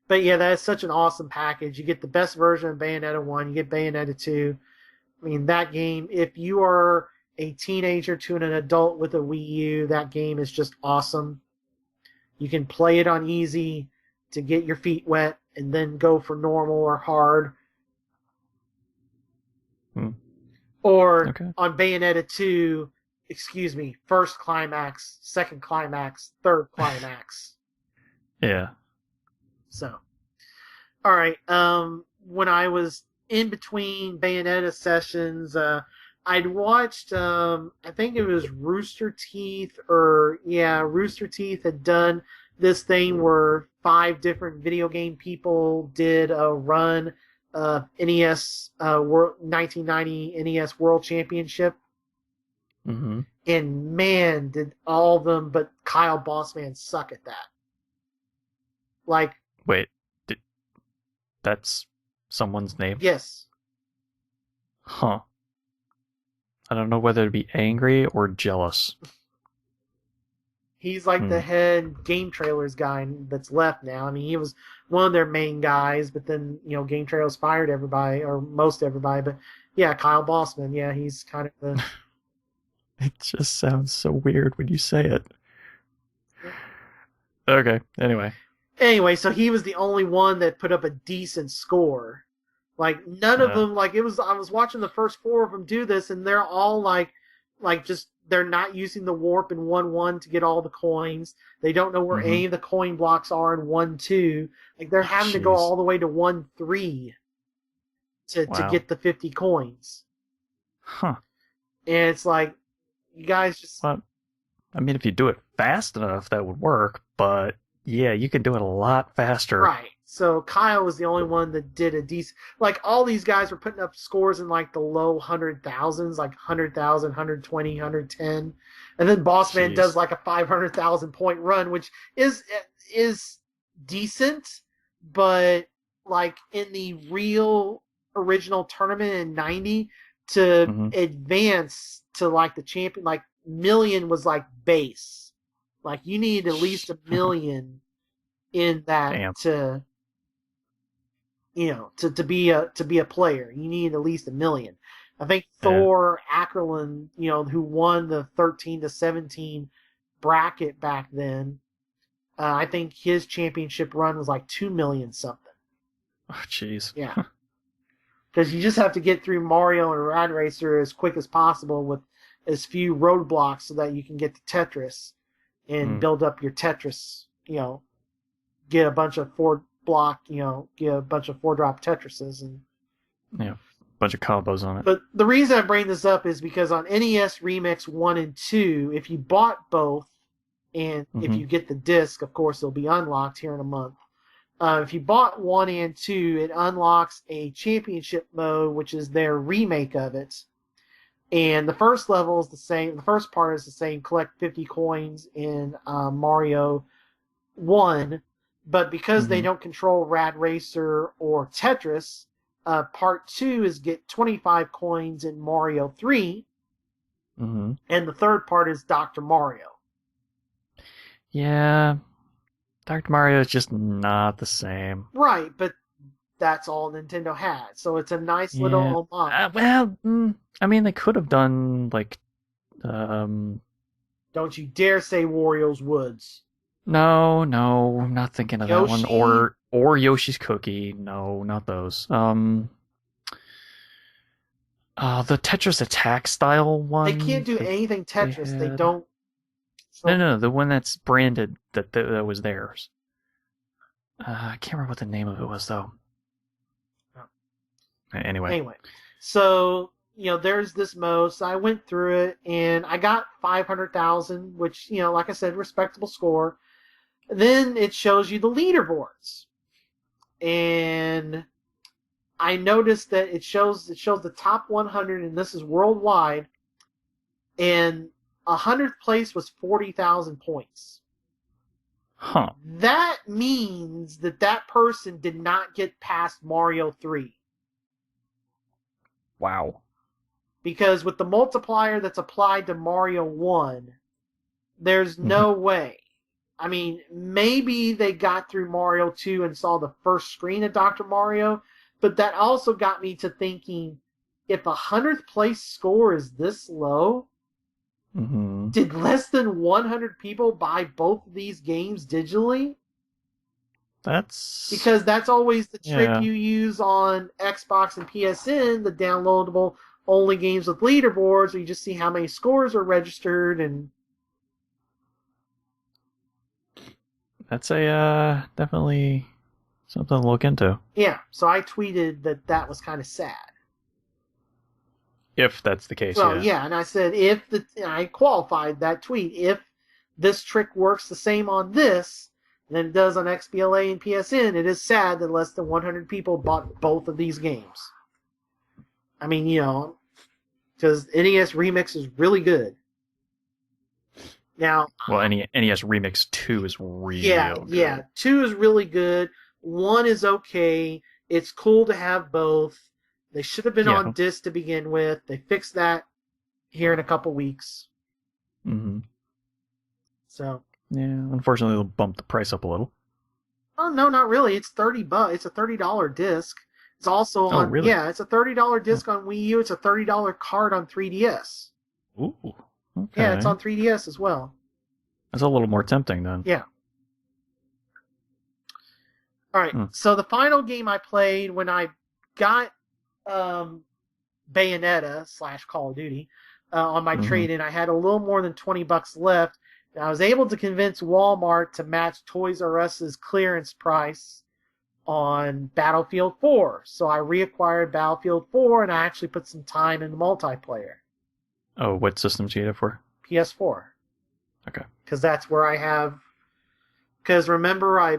But yeah, that is such an awesome package. You get the best version of Bayonetta 1, you get Bayonetta 2. I mean, that game, if you are a teenager to an adult with a Wii U, that game is just awesome. You can play it on easy to get your feet wet, and then go for normal or hard. Or on Bayonetta 2, first climax, second climax, third climax. Yeah. So, all right. When I was in between Bayonetta sessions, I'd watched, I think it was Rooster Teeth had done this thing where 5 different video game people did a run of NES 1990 NES World Championship. And man, did all of them but Kyle Bossman suck at that. Like, wait, that's someone's name? Yes. Huh. I don't know whether to be angry or jealous. He's like the head game trailers guy that's left now. I mean, he was one of their main guys, but then, Game Trailers fired everybody, or most everybody. But yeah, Kyle Bossman, yeah, he's kind of the... It just sounds so weird when you say it. Okay, Anyway, so he was the only one that put up a decent score. Like, none of them, like, I was watching the first 4 of them do this, and they're all like just, they're not using the warp in 1-1 to get all the coins. They don't know where any of the coin blocks are in 1-2. Like, they're having to go all the way to 1-3 to get the 50 coins. Huh. And it's like, you guys just... Well, I mean, if you do it fast enough, that would work, but yeah, you can do it a lot faster. Right. So Kyle was the only one that did a decent... Like, all these guys were putting up scores in, like, the low 100,000s, like 100,000, 120, 110. And then Bossman does, like, a 500,000 point run, which is decent, but, like, in the real original tournament in 90, to advance to, like, the champion, like, million was, like, base. Like, you need at least 1 million in that to be a player. You need at least 1 million. I think Thor Ackerlund, who won the 13 to 17 bracket back then, I think his championship run was like 2 million something. Oh, jeez. Yeah. Because you just have to get through Mario and Rad Racer as quick as possible with as few roadblocks so that you can get to Tetris and build up your Tetris, get a bunch of 4-block, get a bunch of 4-drop Tetrises. And yeah, a bunch of combos on it. But the reason I bring this up is because on NES Remix 1 and 2, if you bought both, and if you get the disc, of course, they'll be unlocked here in a month. If you bought 1 and 2, it unlocks a championship mode, which is their remake of it. And the first level is the same. The first part is the same. Collect 50 coins in Mario 1. But because they don't control Rad Racer or Tetris, part 2 is get 25 coins in Mario 3. Mm-hmm. And the third part is Dr. Mario. Yeah. Dr. Mario is just not the same. Right, but that's all Nintendo had. So it's a nice little homage. I mean, they could have done, like, Don't you dare say Wario's Woods. No, I'm not thinking of Yoshi? that one. Or Yoshi's Cookie. No, not those. The Tetris Attack style one. They can't do anything Tetris. They don't. So... No, the one that's branded that was theirs. I can't remember what the name of it was though. Oh. Anyway, so there's this mode. So I went through it and I got 500,000, which like I said, respectable score. Then it shows you the leaderboards, and I noticed that it shows the top 100, and this is worldwide, and 100th place was 40,000 points. Huh. That means that person did not get past Mario 3. Wow. Because with the multiplier that's applied to Mario 1, there's no way. I mean, maybe they got through Mario 2 and saw the first screen of Dr. Mario, but that also got me to thinking, if a 100th place score is this low, did less than 100 people buy both of these games digitally? Because that's always the trick you use on Xbox and PSN, the downloadable only games with leaderboards, where you just see how many scores are registered and... That's definitely something to look into. Yeah, so I tweeted that was kind of sad. If that's the case, well, yeah, and I said I qualified that tweet. If this trick works the same on this than it does on XBLA and PSN, it is sad that less than 100 people bought both of these games. I mean, because NES Remix is really good. Now, NES Remix 2 is really good. Yeah, 2 is really good. 1 is okay. It's cool to have both. They should have been on disc to begin with. They fixed that here in a couple weeks. So. Yeah, unfortunately, they'll bump the price up a little. Oh no, not really. It's $30. It's a $30 disc. It's also on. Oh, really? Yeah, it's a $30 disc on Wii U. It's a $30 card on 3DS. Ooh. Okay. Yeah, it's on 3DS as well. That's a little more tempting then. Yeah. All right. So the final game I played when I got Bayonetta / Call of Duty on my trade-in, I had a little more than $20 left. And I was able to convince Walmart to match Toys R Us's clearance price on Battlefield 4. So I reacquired Battlefield 4, and I actually put some time in the multiplayer. Oh, what system did you get it for? PS4. Okay. Because that's where I have... Because remember, I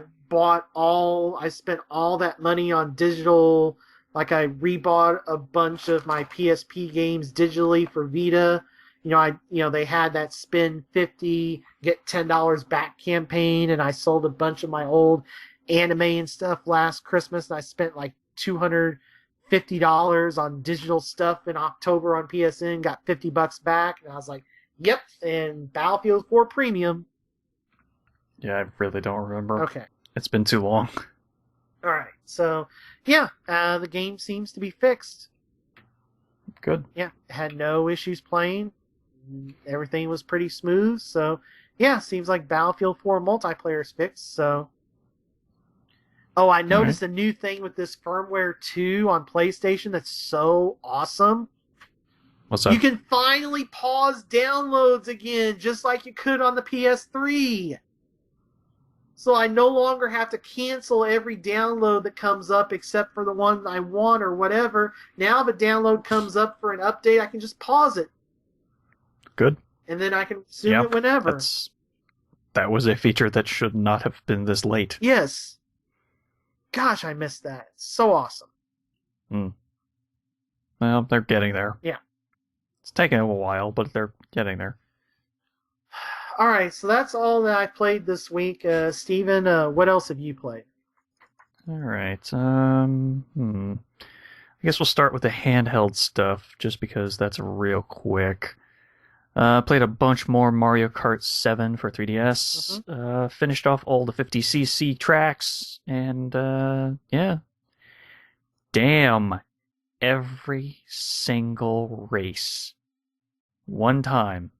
spent all that money on digital... Like, I rebought a bunch of my PSP games digitally for Vita. They had that spend $50, get $10 back campaign, and I sold a bunch of my old anime and stuff last Christmas, and I spent like $250 on digital stuff in October on PSN, got $50 back, and I was like, yep, and Battlefield 4 Premium. Yeah, I really don't remember. Okay. It's been too long. All right, so, yeah, the game seems to be fixed. Good. Yeah, had no issues playing. Everything was pretty smooth, so, yeah, seems like Battlefield 4 multiplayer is fixed, so... Oh, I noticed a new thing with this firmware 2 on PlayStation that's so awesome. What's that? You can finally pause downloads again, just like you could on the PS3. So I no longer have to cancel every download that comes up except for the one I want or whatever. Now if a download comes up for an update, I can just pause it. Good. And then I can resume it whenever. That was a feature that should not have been this late. Yes. Gosh, I missed that. It's so awesome. Well, they're getting there. Yeah. It's taking a while, but they're getting there. All right, so that's all that I played this week. Steven, what else have you played? All right. I guess we'll start with the handheld stuff, just because that's real quick. Played a bunch more Mario Kart 7 for 3DS. Finished off all the 50cc tracks, and yeah. Damn. Every single race. One time,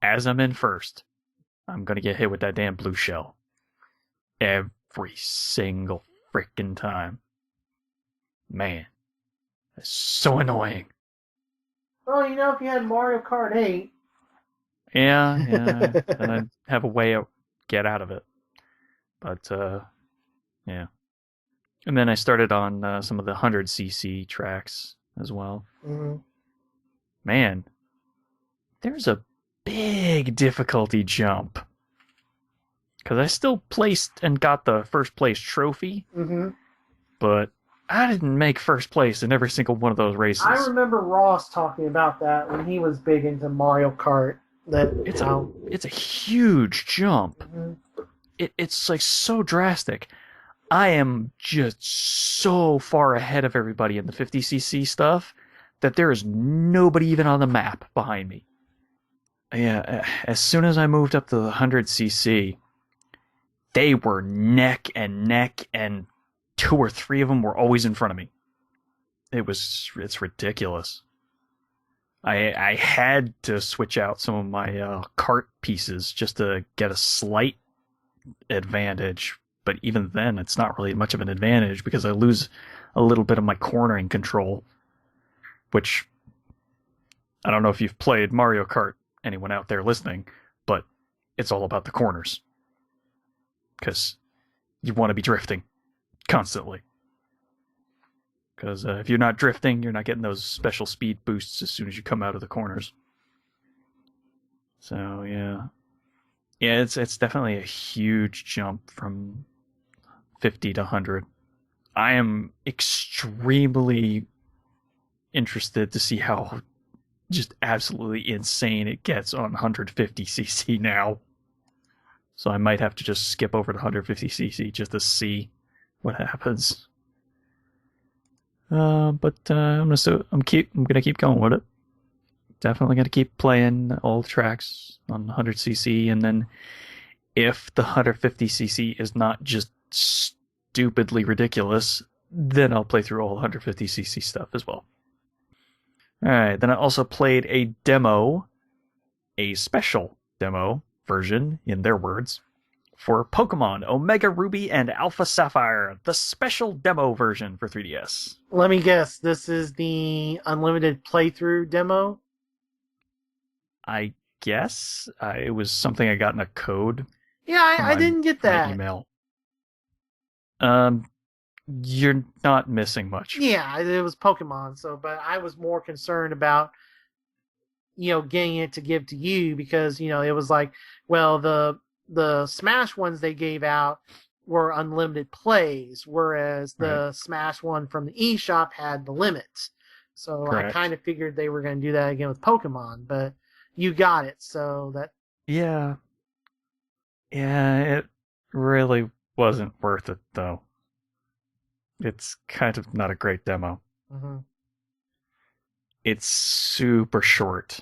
as I'm in first, I'm gonna get hit with that damn blue shell. Every single freaking time. Man, that's so annoying. Well, if you had Mario Kart 8. Yeah, and I'd have a way to get out of it. But, yeah. And then I started on some of the 100cc tracks as well. Mm-hmm. Man, there's a big difficulty jump. Because I still placed and got the first place trophy, but I didn't make first place in every single one of those races. I remember Ross talking about that when he was big into Mario Kart. It's a huge jump. It's like so drastic. I am just so far ahead of everybody in the 50cc stuff that there is nobody even on the map behind me. Yeah, as soon as I moved up to the 100cc, they were neck and neck, and 2 or 3 of them were always in front of me. It's ridiculous. I had to switch out some of my cart pieces just to get a slight advantage, but even then, it's not really much of an advantage because I lose a little bit of my cornering control, which I don't know if you've played Mario Kart, anyone out there listening, but it's all about the corners. Because you want to be drifting constantly. Because if you're not drifting, you're not getting those special speed boosts as soon as you come out of the corners. So, yeah. Yeah, it's definitely a huge jump from 50 to 100. I am extremely interested to see how just absolutely insane it gets on 150cc now. So I might have to just skip over to 150cc just to see what happens. But I'm gonna keep going with it. Definitely gonna keep playing all the tracks on 100cc, and then if the 150cc is not just stupidly ridiculous, then I'll play through all 150cc stuff as well. Alright, then I also played a special demo version, in their words, for Pokemon Omega Ruby and Alpha Sapphire, the special demo version for 3DS. Let me guess, this is the unlimited playthrough demo? I guess. It was something I got in a code. Yeah, I didn't get that. Email. You're not missing much. Yeah, it was Pokemon, but I was more concerned about getting it to give to you because, it was like, well, the Smash ones they gave out were unlimited plays, whereas the Smash one from the eShop had the limits. So correct. I kind of figured they were going to do that again with Pokemon, but you got it, so that... Yeah. Yeah, it really wasn't worth it, though. It's kind of not a great demo. It's super short.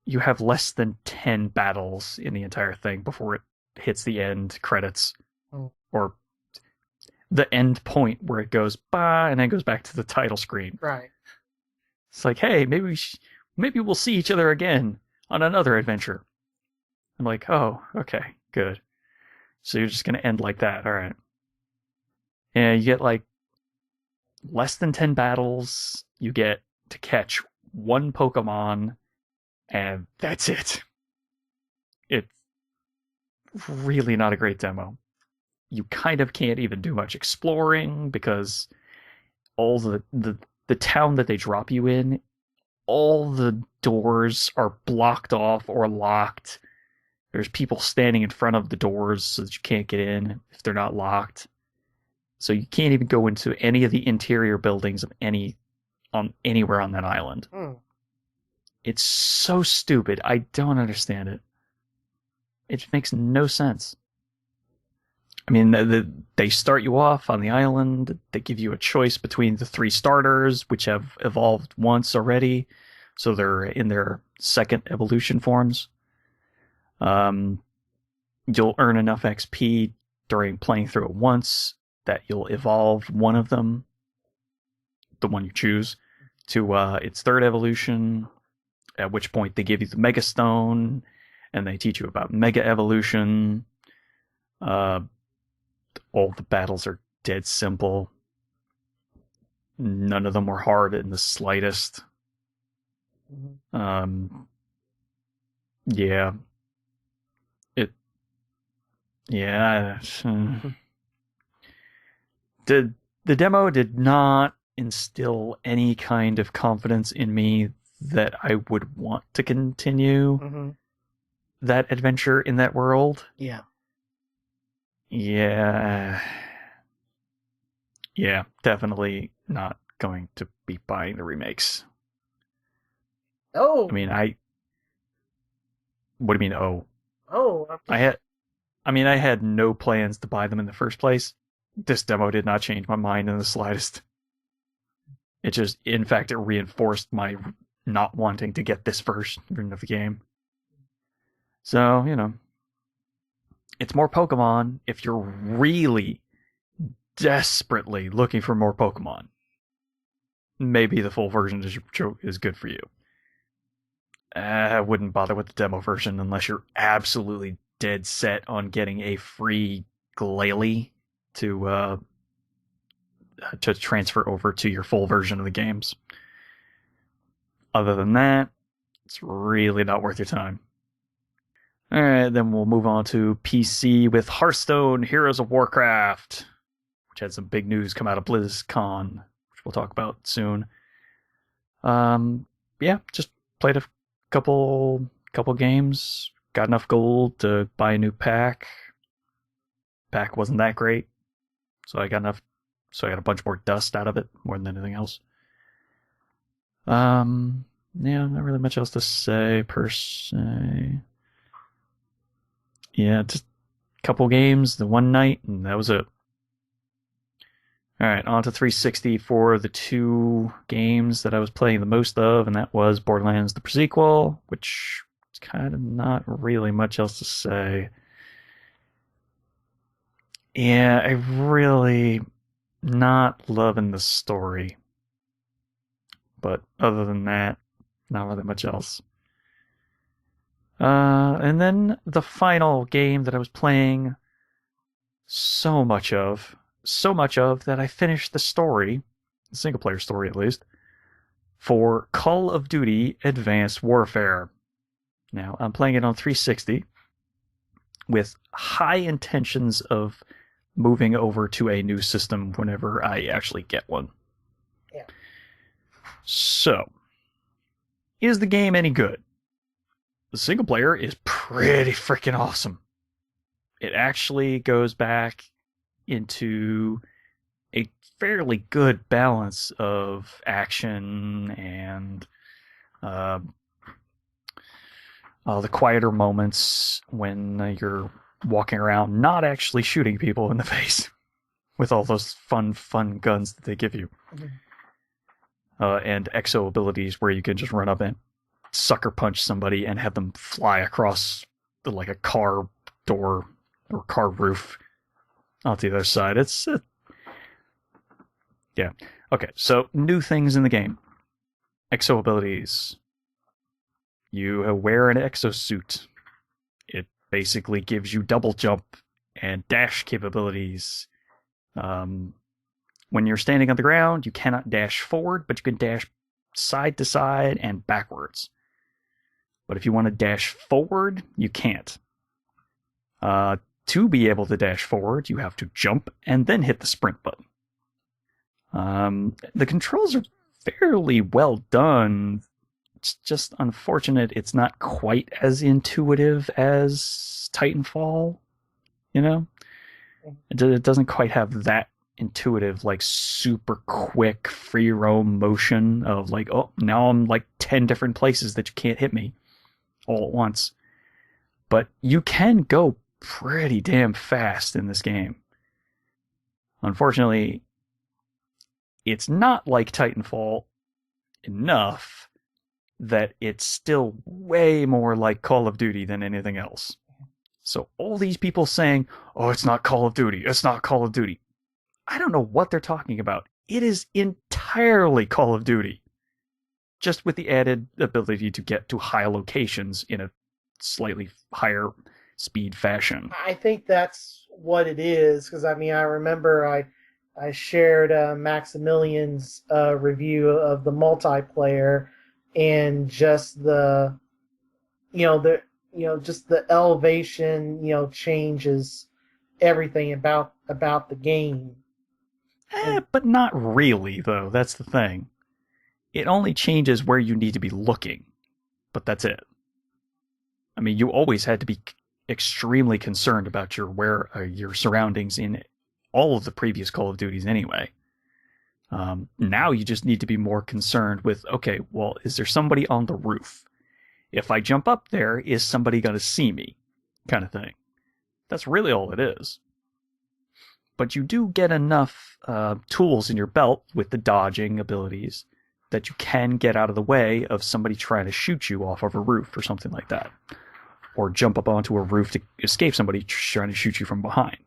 You have less than 10 battles in the entire thing before it hits the end credits. Or the end point where it goes, bah, and then goes back to the title screen. Right. It's like, hey, maybe we'll see each other again on another adventure. I'm like, oh, okay, good. So you're just going to end like that, all right. Yeah, you get like less than 10 battles. You get to catch one Pokemon, and that's it. It's really not a great demo. You kind of can't even do much exploring because all the town that they drop you in, all the doors are blocked off or locked. There's people standing in front of the doors so that you can't get in if they're not locked. So you can't even go into any of the interior buildings of anywhere on that island. It's so stupid. I don't understand it. It makes no sense. I mean, they start you off on the island. They give you a choice between the 3 starters, which have evolved once already. So they're in their second evolution forms. You'll earn enough XP during playing through it once that you'll evolve one of them, the one you choose, to its third evolution, at which point they give you the Mega Stone, and they teach you about Mega Evolution. All the battles are dead simple. None of them were hard in the slightest. Yeah. The demo did not instill any kind of confidence in me that I would want to continue that adventure in that world. Yeah. Yeah, definitely not going to be buying the remakes. Oh. I mean, what do you mean, oh? Oh. Okay. I had no plans to buy them in the first place. This demo did not change my mind in the slightest. It just, in fact, it reinforced my not wanting to get this version of the game. So, it's more Pokemon if you're really desperately looking for more Pokemon. Maybe the full version is good for you. I wouldn't bother with the demo version unless you're absolutely dead set on getting a free Glalie to transfer over to your full version of the games. Other than that, it's really not worth your time. Alright, then we'll move on to PC with Hearthstone Heroes of Warcraft, which had some big news come out of BlizzCon, which we'll talk about soon. Just played a couple games, got enough gold to buy a new pack. Pack wasn't that great, so I got a bunch more dust out of it, more than anything else. Not really much else to say per se. Yeah, just a couple games, the one night, and that was it. Alright, on to 360 for the 2 games that I was playing the most of, and that was Borderlands the Prequel, which is kind of not really much else to say. Yeah, I really not loving the story. But other than that, not really much else. And then the final game that I was playing so much of that I finished the story, the single player story at least, for Call of Duty Advanced Warfare. Now, I'm playing it on 360 with high intentions of moving over to a new system whenever I actually get one. Yeah. So, is the game any good? The single player is pretty freaking awesome. It actually goes back into a fairly good balance of action and the quieter moments when you're walking around not actually shooting people in the face with all those fun guns that they give you. And exo abilities where you can just run up and sucker punch somebody and have them fly across like a car door or car roof onto the other side. It's yeah. Okay, so new things in the game. Exo abilities. You wear an exosuit. It basically gives you double jump and dash capabilities. When you're standing on the ground, you cannot dash forward, but you can dash side to side and backwards. But if you want to dash forward, you can't. To be able to dash forward, you have to jump and then hit the sprint button. The controls are fairly well done. It's just unfortunate it's not quite as intuitive as Titanfall. It doesn't quite have that intuitive, like super quick free roam motion of like, oh, now I'm like 10 different places that you can't hit me all at once. But you can go pretty damn fast in this game. Unfortunately, it's not like Titanfall enough that it's still way more like Call of Duty than anything else. So all these people saying, oh, it's not Call of Duty, it's not Call of Duty. I don't know what they're talking about. It is entirely Call of Duty. Just with the added ability to get to high locations in a slightly higher speed fashion. I think that's what it is, because I mean, I remember I shared Maximilian's review of the multiplayer, and just the just the elevation changes everything about the game. But not really, though. That's the thing. It only changes where you need to be looking, but that's it. I mean, you always had to be extremely concerned about your surroundings in all of the previous Call of Duties anyway. Now you just need to be more concerned with, okay, well, is there somebody on the roof? If I jump up there, is somebody going to see me? Kind of thing. That's really all it is. But you do get enough tools in your belt with the dodging abilities that you can get out of the way of somebody trying to shoot you off of a roof or something like that. Or jump up onto a roof to escape somebody trying to shoot you from behind.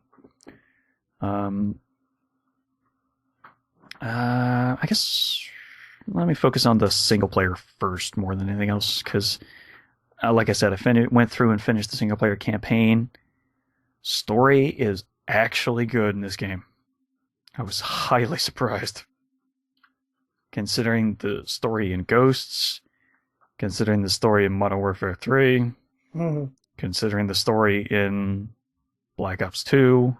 I guess let me focus on the single player first more than anything else, because like I said, I went through and finished the single player campaign. Story is actually good in this game. I was highly surprised. Considering the story in Ghosts, considering the story in Modern Warfare 3, considering the story in Black Ops 2,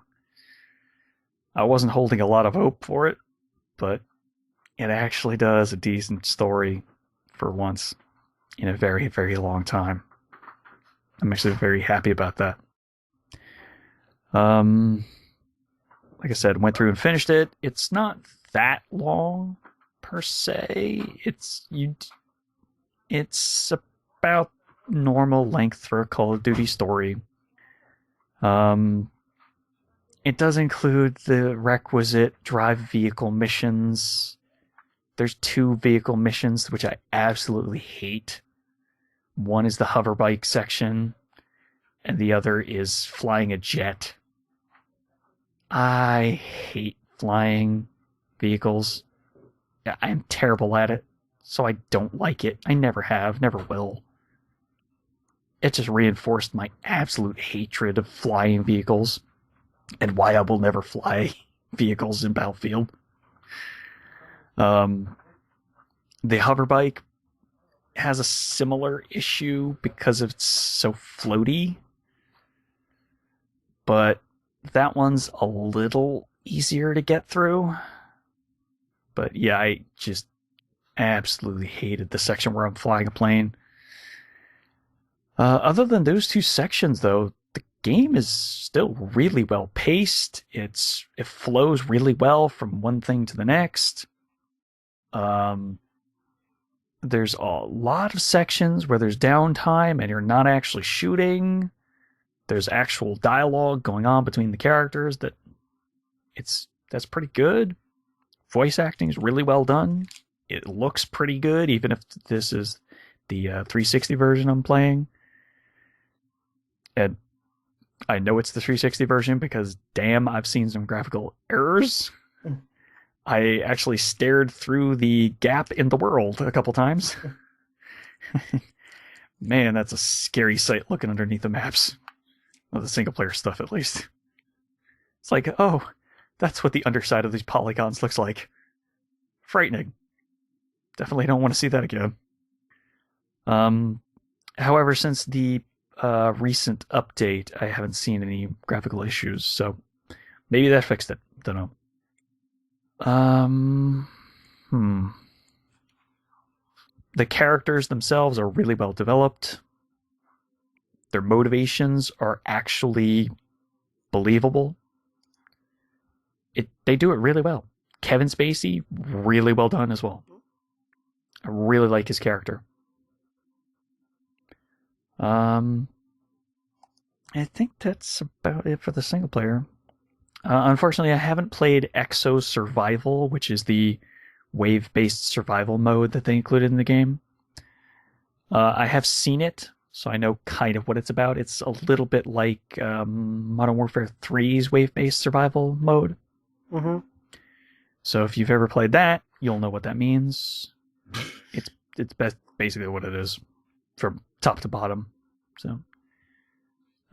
I wasn't holding a lot of hope for it, but it actually does a decent story for once in a very, very long time. I'm actually very happy about that. Like I said, went through and finished it. It's not that long per se. It's about normal length for a Call of Duty story. It does include the requisite drive vehicle missions. There's 2 vehicle missions which I absolutely hate. One is the hoverbike section, and the other is flying a jet. I hate flying vehicles. I'm terrible at it, so I don't like it. I never have, never will. It just reinforced my absolute hatred of flying vehicles and why I will never fly vehicles in Battlefield. The hoverbike has a similar issue because it's so floaty, but that one's a little easier to get through. But yeah, I just absolutely hated the section where I'm flying a plane. Other than those 2 sections, though, the game is still really well paced. It flows really well from one thing to the next. There's a lot of sections where there's downtime and you're not actually shooting. There's actual dialogue going on between the characters that's pretty good. Voice acting is really well done. It looks pretty good, even if this is the 360 version I'm playing. And I know it's the 360 version because, damn, I've seen some graphical errors. I actually stared through the gap in the world a couple times. Man, that's a scary sight looking underneath the maps. Well, the single-player stuff, at least. It's like, oh, that's what the underside of these polygons looks like. Frightening. Definitely don't want to see that again. However, since the recent update, I haven't seen any graphical issues, so maybe that fixed it. Don't know. The characters themselves are really well developed. Their motivations are actually believable. they do it really well. Kevin Spacey, really well done as well. I really like his character. I think that's about it for the single player. Unfortunately, I haven't played Exo Survival, which is the wave-based survival mode that they included in the game. I have seen it, so I know kind of what it's about. It's a little bit like Modern Warfare 3's wave-based survival mode. Mm-hmm. So if you've ever played that, you'll know what that means. It's basically what it is, from top to bottom. So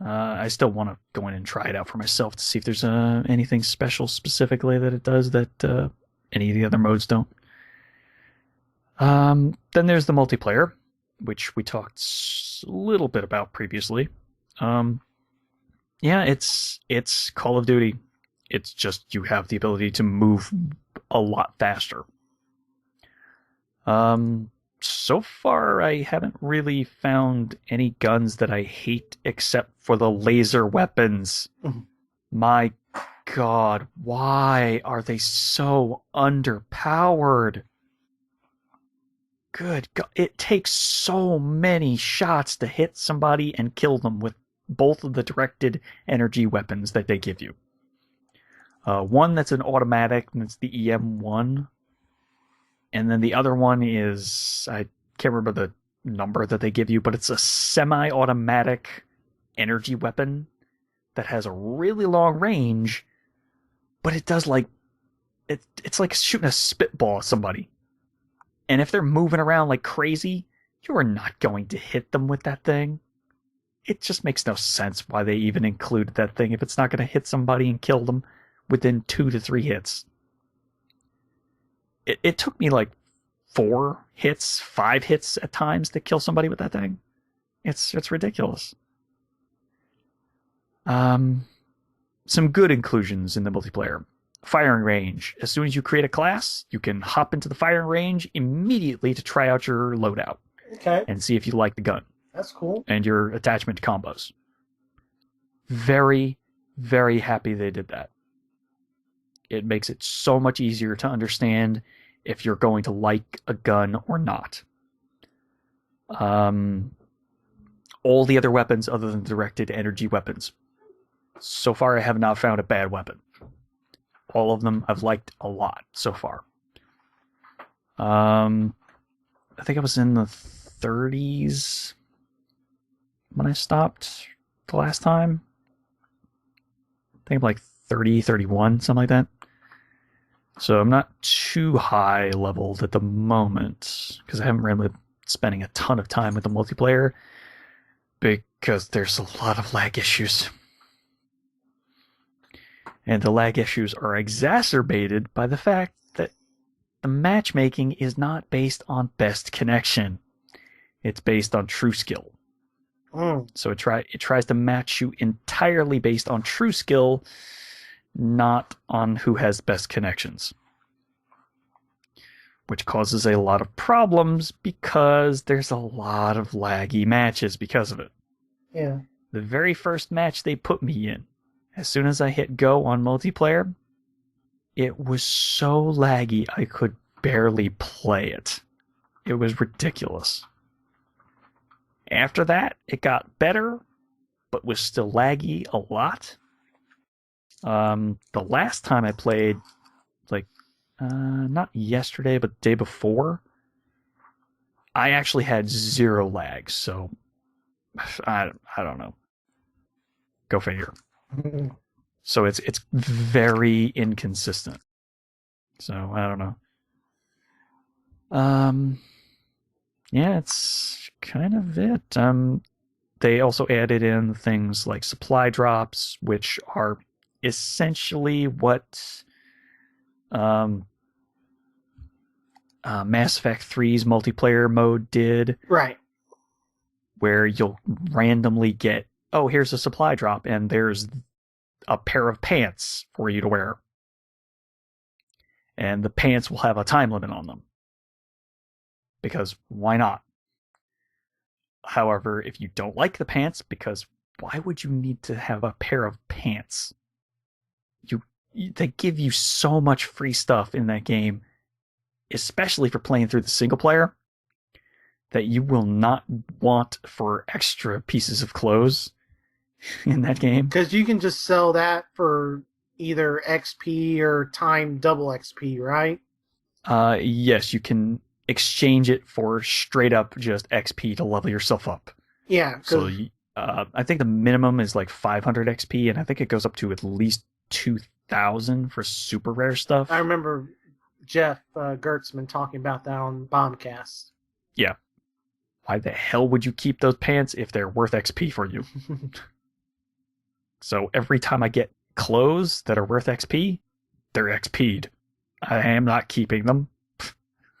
I still want to go in and try it out for myself to see if there's anything special specifically that it does that any of the other modes don't. Then there's the multiplayer, which we talked a little bit about previously. Yeah, it's Call of Duty. It's just you have the ability to move a lot faster. So far, I haven't really found any guns that I hate except for the laser weapons. My God, why are they so underpowered? Good God, it takes so many shots to hit somebody and kill them with both of the directed energy weapons that they give you. One that's an automatic, and it's the EM1. And then the other one is, I can't remember the number that they give you, but it's a semi-automatic energy weapon that has a really long range, but it does it's like shooting a spitball at somebody. And if they're moving around like crazy, you are not going to hit them with that thing. It just makes no sense why they even included that thing if it's not going to hit somebody and kill them within 2 to 3 hits. It took me like 4 hits, 5 hits at times to kill somebody with that thing. It's ridiculous. Some good inclusions in the multiplayer. Firing range. As soon as you create a class, you can hop into the firing range immediately to try out your loadout. Okay. And see if you like the gun. That's cool. And your attachment combos. Very, very happy they did that. It makes it so much easier to understand if you're going to like a gun or not. All the other weapons other than directed energy weapons. So far, I have not found a bad weapon. All of them I've liked a lot so far. I think I was in the 30s when I stopped the last time. I think I'm like 30, 31, something like that. So I'm not too high leveled at the moment because I haven't really been spending a ton of time with the multiplayer because there's a lot of lag issues. And the lag issues are exacerbated by the fact that the matchmaking is not based on best connection. It's based on true skill. So it tries to match you entirely based on true skill, not on who has best connections. Which causes a lot of problems because there's a lot of laggy matches because of it. Yeah. The very first match they put me in, as soon as I hit go on multiplayer, it was so laggy I could barely play it. It was ridiculous. After that, it got better, but was still laggy a lot. The last time I played, not yesterday, but the day before, I actually had 0 lag, so I don't know. Go figure. So it's very inconsistent. So I don't know. Yeah, it's kind of it. They also added in things like supply drops, which are essentially what Mass Effect 3's multiplayer mode did. Right. Where you'll randomly get, oh, here's a supply drop, and there's a pair of pants for you to wear. And the pants will have a time limit on them. Because why not? However, if you don't like the pants, because why would you need to have a pair of pants? they give you so much free stuff in that game, especially for playing through the single player, that you will not want for extra pieces of clothes in that game. Because you can just sell that for either XP or time double XP, right? Yes, you can exchange it for straight up just XP to level yourself up. Yeah. So I think the minimum is like 500 XP, and I think it goes up to at least 2,000 for super rare stuff. I remember Jeff Gertzman talking about that on Bombcast. Yeah. Why the hell would you keep those pants if they're worth XP for you? So every time I get clothes that are worth XP, they're XP'd. I am not keeping them.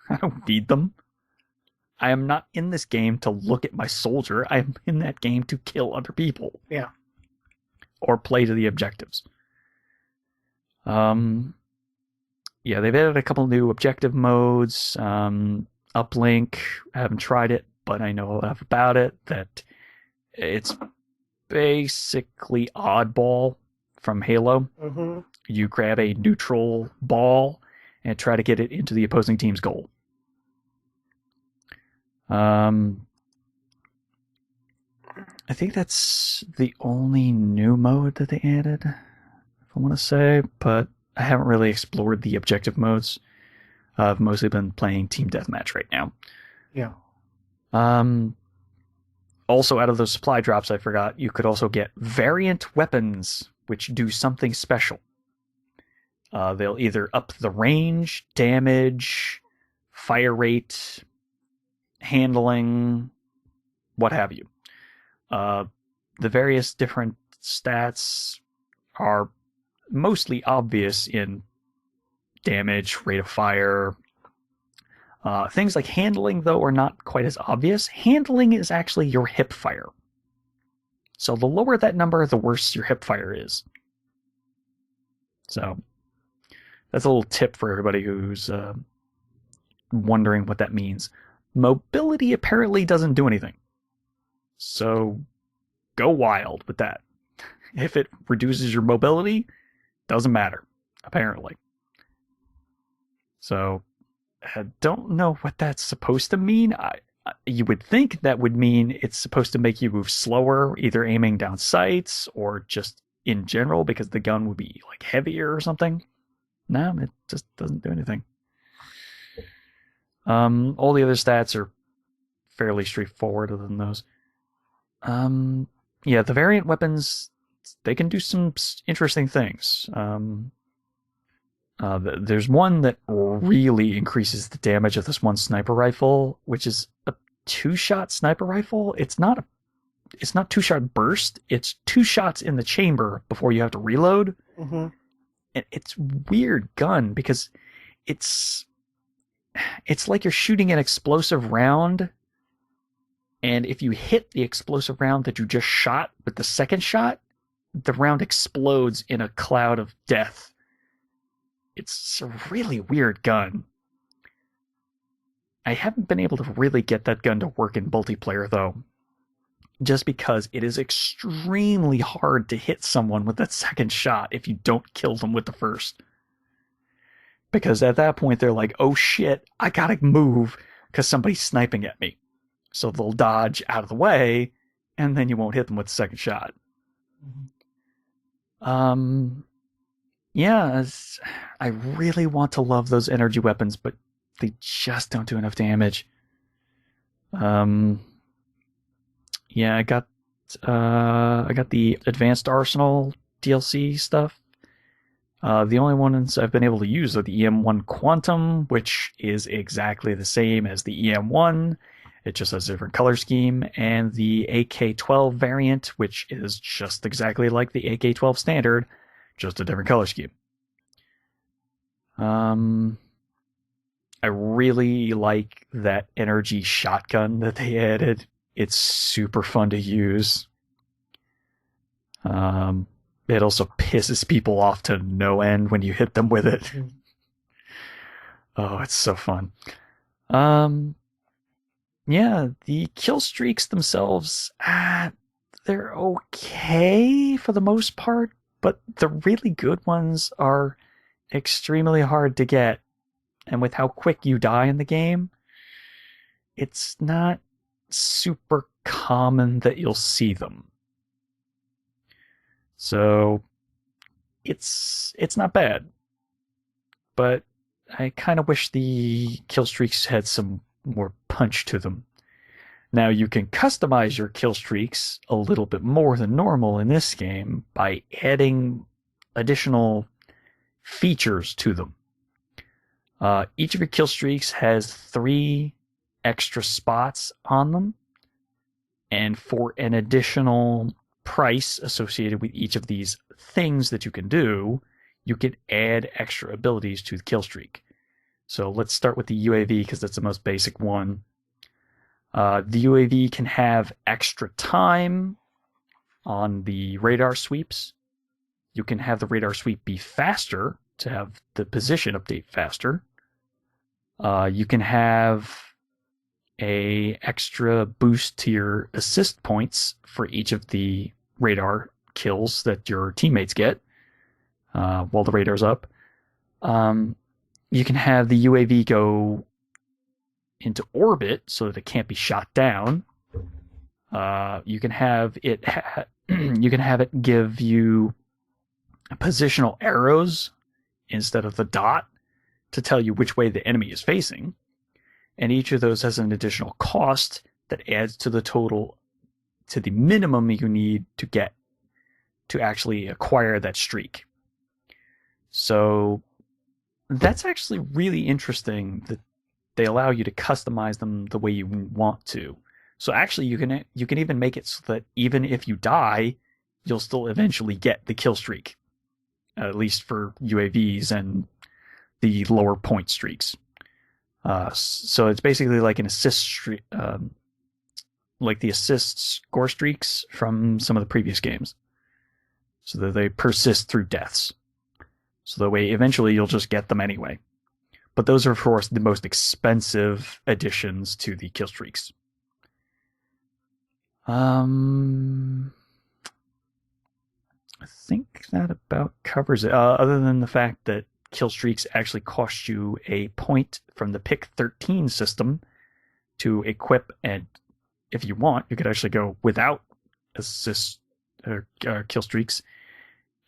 I don't need them. I am not in this game to look at my soldier. I am in that game to kill other people. Yeah. Or play to the objectives. Yeah, they've added a couple new objective modes. Uplink, I haven't tried it, but I know enough about it that it's basically oddball from Halo. Mm-hmm. You grab a neutral ball and try to get it into the opposing team's goal. I think that's the only new mode that they added, if I want to say, but I haven't really explored the objective modes. I've mostly been playing Team Deathmatch right now. Yeah. Also, out of those supply drops, I forgot, you could also get variant weapons, which do something special. They'll either up the range, damage, fire rate, handling, what have you. The various different stats are mostly obvious in damage, rate of fire. Things like handling, though, are not quite as obvious. Handling is actually your hip fire. So the lower that number, the worse your hip fire is. So that's a little tip for everybody who's wondering what that means. Mobility apparently doesn't do anything. So go wild with that. If it reduces your mobility, doesn't matter, apparently. So I don't know what that's supposed to mean. You would think that would mean it's supposed to make you move slower, either aiming down sights or just in general, because the gun would be like heavier or something. No, it just doesn't do anything. All the other stats are fairly straightforward other than those. Yeah, the variant weapons, they can do some interesting things. There's one that really increases the damage of this one sniper rifle, which is a 2-shot sniper rifle. It's not 2-shot burst. It's 2 shots in the chamber before you have to reload. Mm-hmm. And it's weird gun because it's like you're shooting an explosive round, and if you hit the explosive round that you just shot with the second shot, the round explodes in a cloud of death. It's a really weird gun. I haven't been able to really get that gun to work in multiplayer, though, just because it is extremely hard to hit someone with that second shot if you don't kill them with the first. Because at that point, they're like, oh shit, I gotta move because somebody's sniping at me. So they'll dodge out of the way, and then you won't hit them with the second shot. Mm-hmm. Yeah, I really want to love those energy weapons, but they just don't do enough damage. Yeah, I got the Advanced Arsenal DLC stuff. The only ones I've been able to use are the EM1 Quantum, which is exactly the same as the EM1. It just has a different color scheme, and the AK-12 variant, which is just exactly like the AK-12 standard, just a different color scheme. I really like that energy shotgun that they added. It's super fun to use. It also pisses people off to no end when you hit them with it. Oh, it's so fun. Yeah, the kill streaks themselves, they're okay for the most part. But the really good ones are extremely hard to get. And with how quick you die in the game, it's not super common that you'll see them. So it's not bad. But I kind of wish the kill streaks had some more punch to them. Now, you can customize your kill streaks a little bit more than normal in this game by adding additional features to them. Each of your kill streaks has 3 extra spots on them, and for an additional price associated with each of these things that you can do, you can add extra abilities to the kill streak. So let's start with the UAV because that's the most basic one. The UAV can have extra time on the radar sweeps. You can have the radar sweep be faster to have the position update faster. You can have a extra boost to your assist points for each of the radar kills that your teammates get while the radar's up. You can have the UAV go into orbit so that it can't be shot down. You can have it give you positional arrows instead of the dot to tell you which way the enemy is facing. And each of those has an additional cost that adds to the total, to the minimum you need to get to actually acquire that streak. So that's actually really interesting that they allow you to customize them the way you want to. So actually you can even make it so that even if you die, you'll still eventually get the kill streak. At least for UAVs and the lower point streaks. So it's basically like an assist streak, like the assist score streaks from some of the previous games. So that they persist through deaths. So that way eventually you'll just get them anyway. But those are, of course, the most expensive additions to the kill streaks. I think that about covers it. Other than the fact that kill streaks actually cost you a point from the pick 13 system to equip, and if you want, you could actually go without assist or kill streaks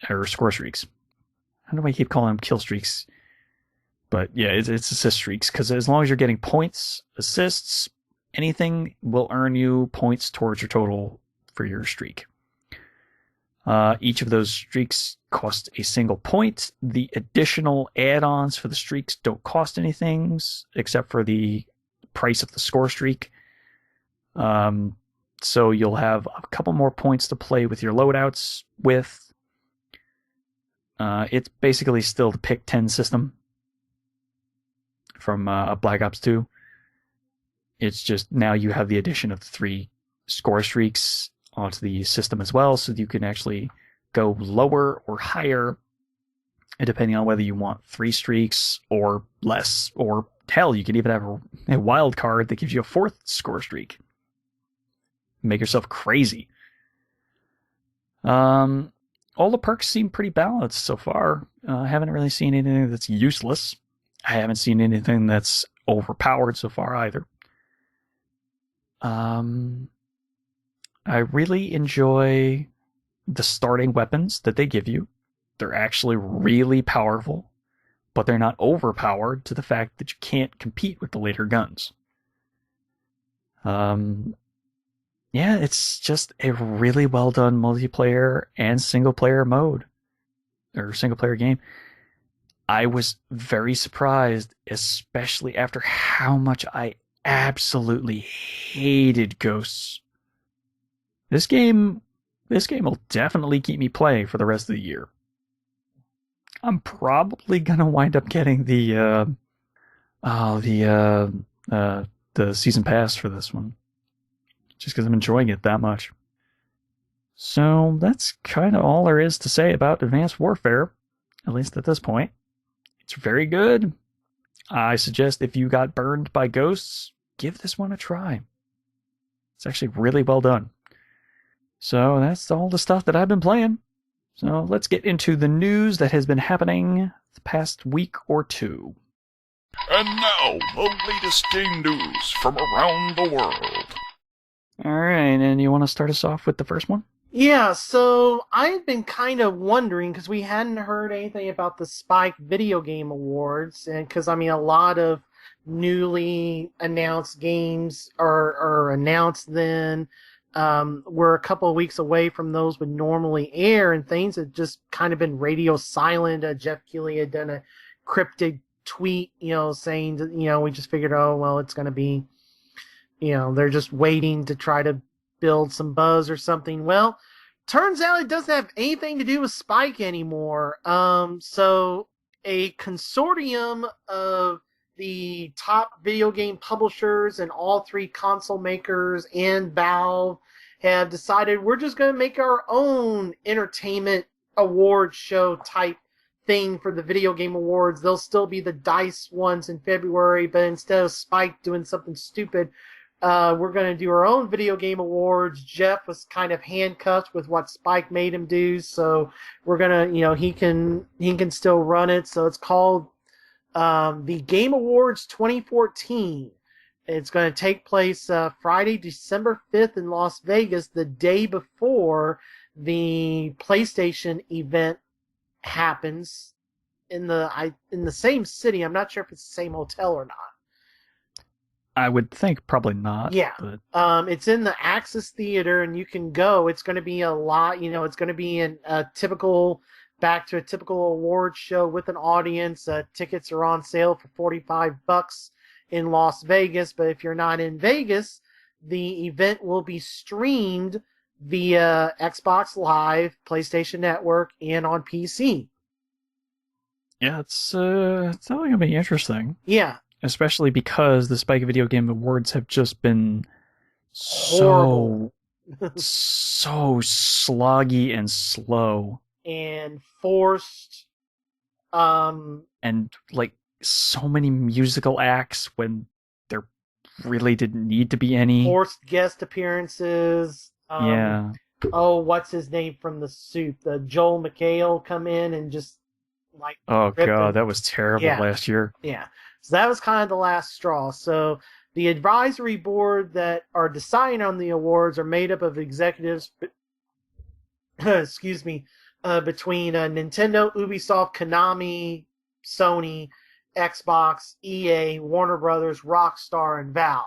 or score streaks. How do I keep calling them kill streaks? But yeah, it's assist streaks, because as long as you're getting points, assists, anything will earn you points towards your total for your streak. Each of those streaks cost a single point. The additional add-ons for the streaks don't cost anything except for the price of the score streak. So you'll have a couple more points to play with your loadouts with. It's basically still the pick 10 system from Black Ops 2. It's just now you have the addition of the 3 score streaks onto the system as well, so you can actually go lower or higher depending on whether you want 3 streaks or less, or hell, you can even have a wild card that gives you a 4th score streak. Make yourself crazy. All the perks seem pretty balanced so far. I haven't really seen anything that's useless. I haven't seen anything that's overpowered so far either. I really enjoy the starting weapons that they give you. They're actually really powerful, but they're not overpowered to the fact that you can't compete with the later guns. Yeah, it's just a really well done multiplayer and single player mode, or single player game. I was very surprised, especially after how much I absolutely hated Ghosts. This game will definitely keep me playing for the rest of the year. I'm probably gonna wind up getting the season pass for this one, just because I'm enjoying it that much. So that's kind of all there is to say about Advanced Warfare, at least at this point. It's very good. I suggest if you got burned by Ghosts, give this one a try. It's actually really well done. So that's all the stuff that I've been playing. So let's get into the news that has been happening the past week or two. And now, the latest game news from around the world. Alright, and you want to start us off with the first one? Yeah, so I've been kind of wondering, because we hadn't heard anything about the Spike Video Game Awards, and because, I mean, a lot of newly announced games are announced then. We're a couple of weeks away from those would normally air, and things have just kind of been radio silent. Jeff Keighley had done a cryptic tweet, saying that, we just figured, oh, well, it's going to be, they're just waiting to try to build some buzz or something. Well, turns out it doesn't have anything to do with Spike anymore. So a consortium of the top video game publishers and all three console makers and Valve have decided we're just going to make our own entertainment award show type thing for the video game awards. They'll still be the DICE ones in February, but instead of Spike doing something stupid, we're going to do our own video game awards. Jeff was kind of handcuffed with what Spike made him do, so we're going to, he can still run it. So it's called the Game Awards 2014. It's going to take place Friday, December 5th in Las Vegas, the day before the PlayStation event happens in the same city. I'm not sure if it's the same hotel or not. I would think probably not. Yeah. But... it's in the Axis Theater, and you can go. It's going to be a lot, it's going to be back to a typical award show with an audience. Tickets are on sale for $45 in Las Vegas, but if you're not in Vegas, the event will be streamed via Xbox Live, PlayStation Network, and on PC. Yeah, it's definitely going to be interesting. Yeah. Especially because the Spike Video Game Awards have just been horrible. so sloggy and slow. And forced. And like so many musical acts when there really didn't need to be any. Forced guest appearances. Yeah. Oh, what's his name from The Soup? The Joel McHale come in and just like. Oh god, that was terrible last year. Yeah. So that was kind of the last straw. So the advisory board that are deciding on the awards are made up of executives, excuse me, between Nintendo, Ubisoft, Konami, Sony, Xbox, EA, Warner Brothers, Rockstar, and Valve.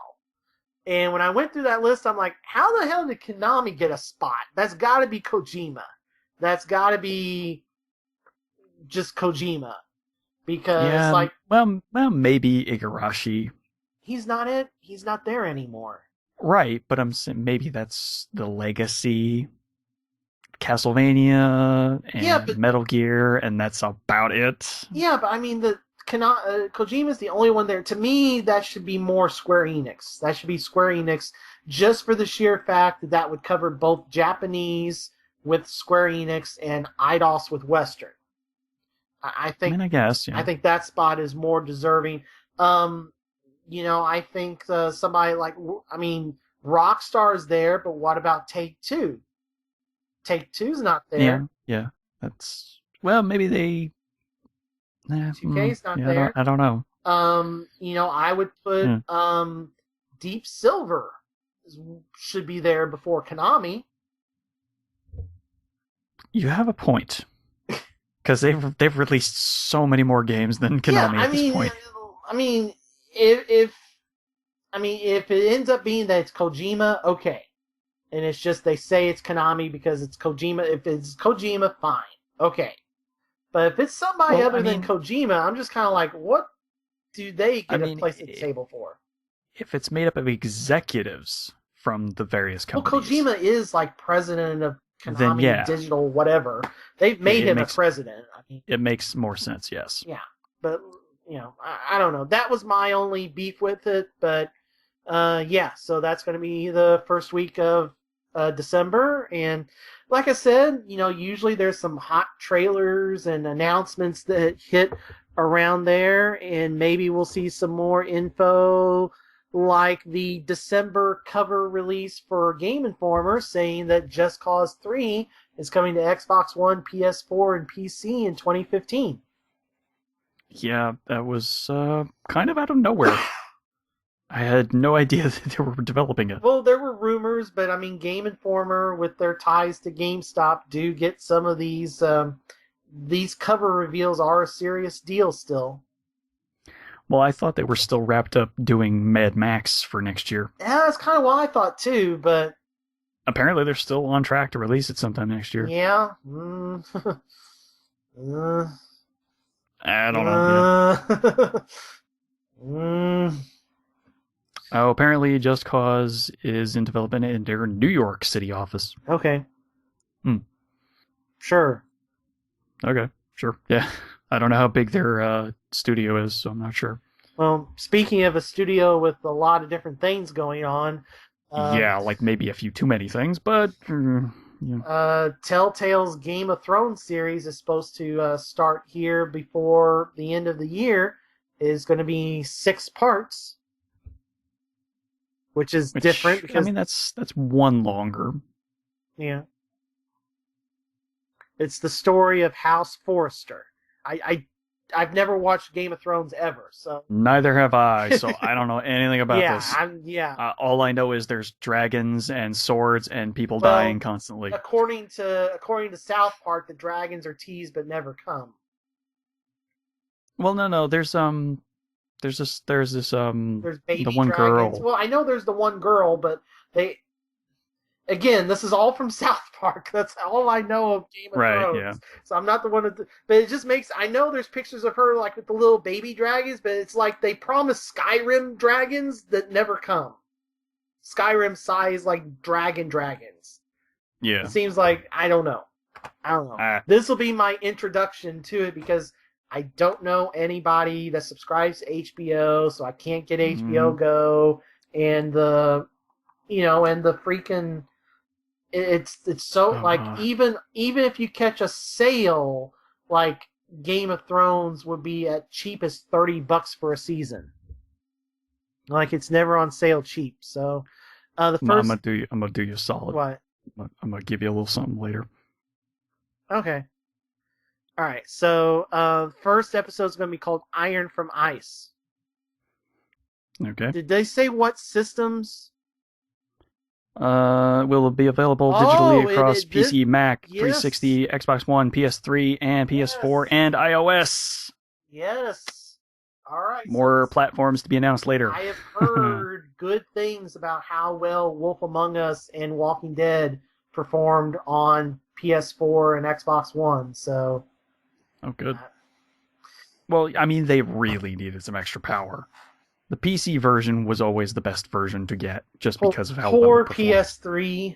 And when I went through that list, I'm like, how the hell did Konami get a spot? That's got to be Kojima. That's got to be just Kojima. Because, well, maybe Igarashi. He's not it. He's not there anymore. Right, but I'm saying maybe that's the legacy. Castlevania and Metal Gear, and that's about it. Yeah, but I mean, Kojima's the only one there. To me, that should be more Square Enix. That should be Square Enix, just for the sheer fact that that would cover both Japanese with Square Enix and IDOS with Western. I guess, yeah. I think that spot is more deserving. I think somebody like, Rockstar's there, but what about Take-Two? Take-Two's not there. Yeah. That's, well, maybe they... 2K's not there. I don't know. I would put Deep Silver should be there before Konami. You have a point. Because they've released so many more games than Konami at this point. If it ends up being that it's Kojima, okay. And it's just they say it's Konami because it's Kojima. If it's Kojima, fine. Okay. But if it's somebody other than Kojima, I'm just kind of like, what do they get a place at the table for? If it's made up of executives from the various companies. Well, Kojima is like president of Konami Digital whatever. They've made him a president. It makes more sense, yes. Yeah. But, I don't know. That was my only beef with it. But, so that's going to be the first week of December. And like I said, usually there's some hot trailers and announcements that hit around there. And maybe we'll see some more info like the December cover release for Game Informer saying that Just Cause 3 is coming to Xbox One, PS4, and PC in 2015. Yeah, that was kind of out of nowhere. I had no idea that they were developing it. Well, there were rumors, but I mean, Game Informer, with their ties to GameStop, do get some of these. These cover reveals are a serious deal still. Well, I thought they were still wrapped up doing Mad Max for next year. Yeah, that's kind of what I thought too, but Apparently, they're still on track to release it sometime next year. yeah. I don't know. Yeah. Oh, apparently Just Cause is in development in their New York City office. Okay. Hmm. Sure. Okay, sure. Yeah. I don't know how big their studio is, so I'm not sure. Well, speaking of a studio with a lot of different things going on. Yeah, like maybe a few too many things, but... yeah. Telltale's Game of Thrones series is supposed to start here before the end of the year. Is going to be 6 parts. Which is different because... I mean, that's one longer. Yeah. It's the story of House Forrester. I've never watched Game of Thrones ever, so... Neither have I, so I don't know anything about this. Yeah. All I know is there's dragons and swords and people dying constantly. According to South Park, the dragons are teased but never come. Well, no, there's this There's baby the one dragons. girl. Well, I know there's the one girl, but they... Again, this is all from South Park. That's all I know of Game of Thrones. Yeah. So I'm not the one but it just makes... I know there's pictures of her like with the little baby dragons, but it's like they promise Skyrim dragons that never come. Skyrim size like dragons. Yeah. It seems like... I don't know. This will be my introduction to it because I don't know anybody that subscribes to HBO, so I can't get HBO Go, and the freaking... It's so like even if you catch a sale, like Game of Thrones would be at cheapest $30 for a season. Like it's never on sale cheap. So the first... I'm gonna do you a solid. What? I'm gonna give you a little something later. Okay. All right. So first episode is gonna be called Iron from Ice. Okay. Did they say what systems? Will be available digitally across PC, Mac, yes. 360, Xbox One, PS3, and PS4, and iOS. Yes. All right. More platforms to be announced later. I have heard good things about how well Wolf Among Us and Walking Dead performed on PS4 and Xbox One. So. Oh, good. Well, I mean, they really needed some extra power. The PC version was always the best version to get, just because of how well it performed. PS3,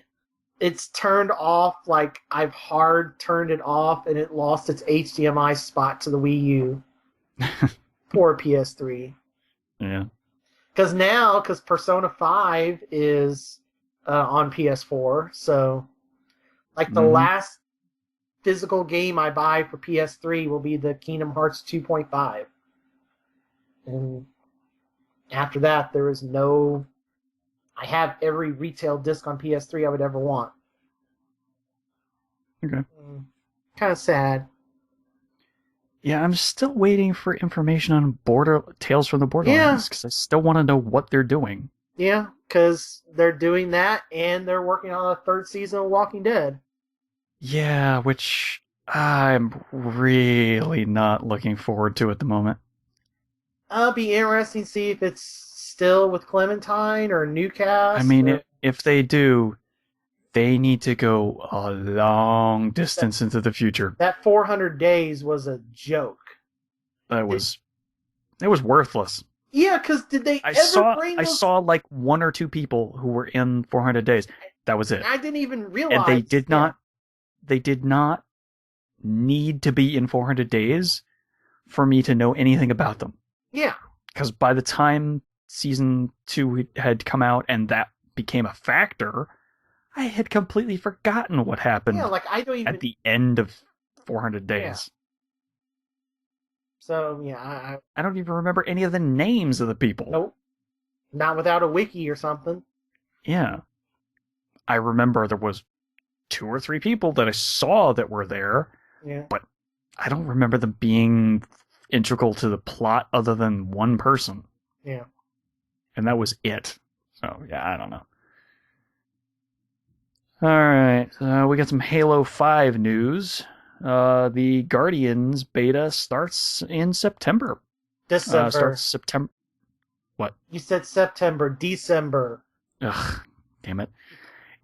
it's turned off, like I've hard turned it off, and it lost its HDMI spot to the Wii U. Poor PS3. Yeah. Because Persona 5 is on PS4, so like the last physical game I buy for PS3 will be the Kingdom Hearts 2.5. And after that, there is no... I have every retail disc on PS3 I would ever want. Okay. Kind of sad. Yeah, I'm still waiting for information on Tales from the Borderlands, because I still want to know what they're doing. Yeah, because they're doing that, and they're working on a 3rd season of Walking Dead. Yeah, which I'm really not looking forward to at the moment. It'll be interesting to see if it's still with Clementine or Newcastle. I mean, if they do, they need to go a long distance into the future. That 400 days was a joke. It was worthless. Yeah, because did they I saw like 1 or 2 people who were in 400 days. That was it. I didn't even realize. And they did not need to be in 400 days for me to know anything about them. Yeah. Because by the time season 2 had come out and that became a factor, I had completely forgotten what happened at the end of 400 days. Yeah. So, yeah. I don't even remember any of the names of the people. Nope. Not without a wiki or something. Yeah. I remember there was 2 or 3 people that I saw that were there, Yeah. but I don't remember them being integral to the plot other than one person. Yeah. And that was it. So, yeah, I don't know. Alright, we got some Halo 5 news. The Guardians beta starts in September. December. Starts September. What? You said September. December. Ugh, damn it.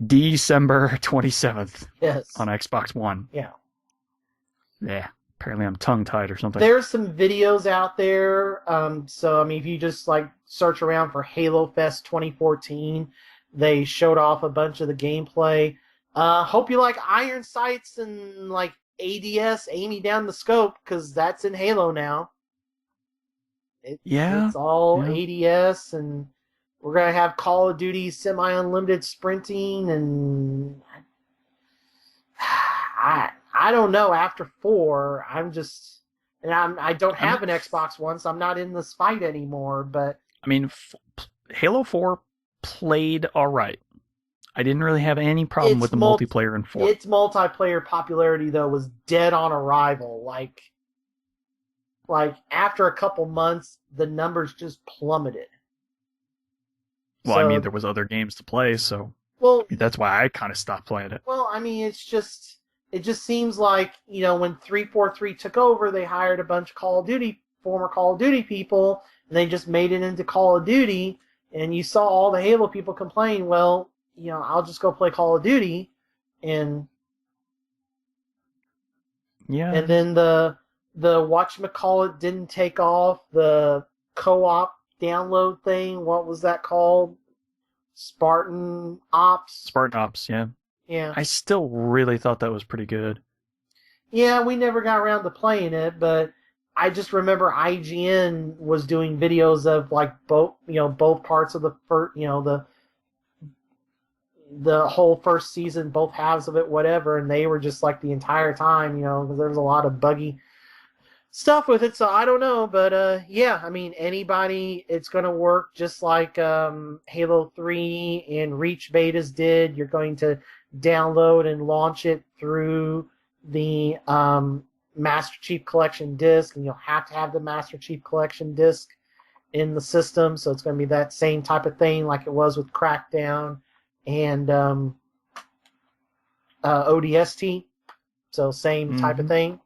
December 27th Yes. on Xbox One. Yeah. Yeah, apparently I'm tongue-tied or something. There's some videos out there. So, I mean, if you just, like, search around for Halo Fest 2014, they showed off a bunch of the gameplay. Hope you like iron sights and, like, ADS, aiming down the scope, because that's in Halo now. It's all ADS, and we're going to have Call of Duty semi-unlimited sprinting, and I don't know. After 4, I'm just... And I don't have an Xbox One, so I'm not in this fight anymore, but... I mean, Halo 4 played alright. I didn't really have any problem with the multiplayer in 4. Its multiplayer popularity, though, was dead on arrival. Like after a couple months, the numbers just plummeted. Well, I mean, there was other games to play, so... Well, that's why I kind of stopped playing it. Well, I mean, it just seems like, you know, when 343 took over, they hired a bunch of former Call of Duty people, and they just made it into Call of Duty, and you saw all the Halo people complain, well, you know, I'll just go play Call of Duty, and then the whatchamacallit didn't take off, the co-op download thing, what was that called? Spartan Ops, yeah. Yeah. I still really thought that was pretty good. Yeah, we never got around to playing it, but I just remember IGN was doing videos of like both parts of the first, the whole first season, both halves of it, whatever, and they were just like the entire time, because there was a lot of buggy stuff with it, so I don't know, but yeah, I mean, it's going to work just like Halo 3 and Reach betas did. You're going to download and launch it through the Master Chief Collection disc, and you'll have to have the Master Chief Collection disc in the system, so it's going to be that same type of thing like it was with Crackdown and ODST, so same type of thing.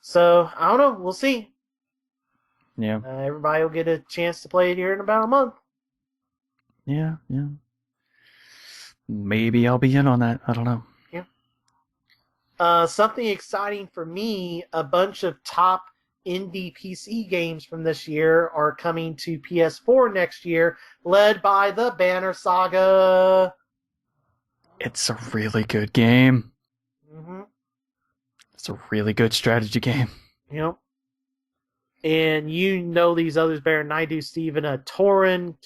So, I don't know. We'll see. Yeah. Everybody will get a chance to play it here in about a month. Yeah. Maybe I'll be in on that. I don't know. Yeah. Something exciting for me, a bunch of top indie PC games from this year are coming to PS4 next year, led by the Banner Saga. It's a really good game. Mm-hmm. It's a really good strategy game. Yep. And you know these others better than I do, Steven. Torin,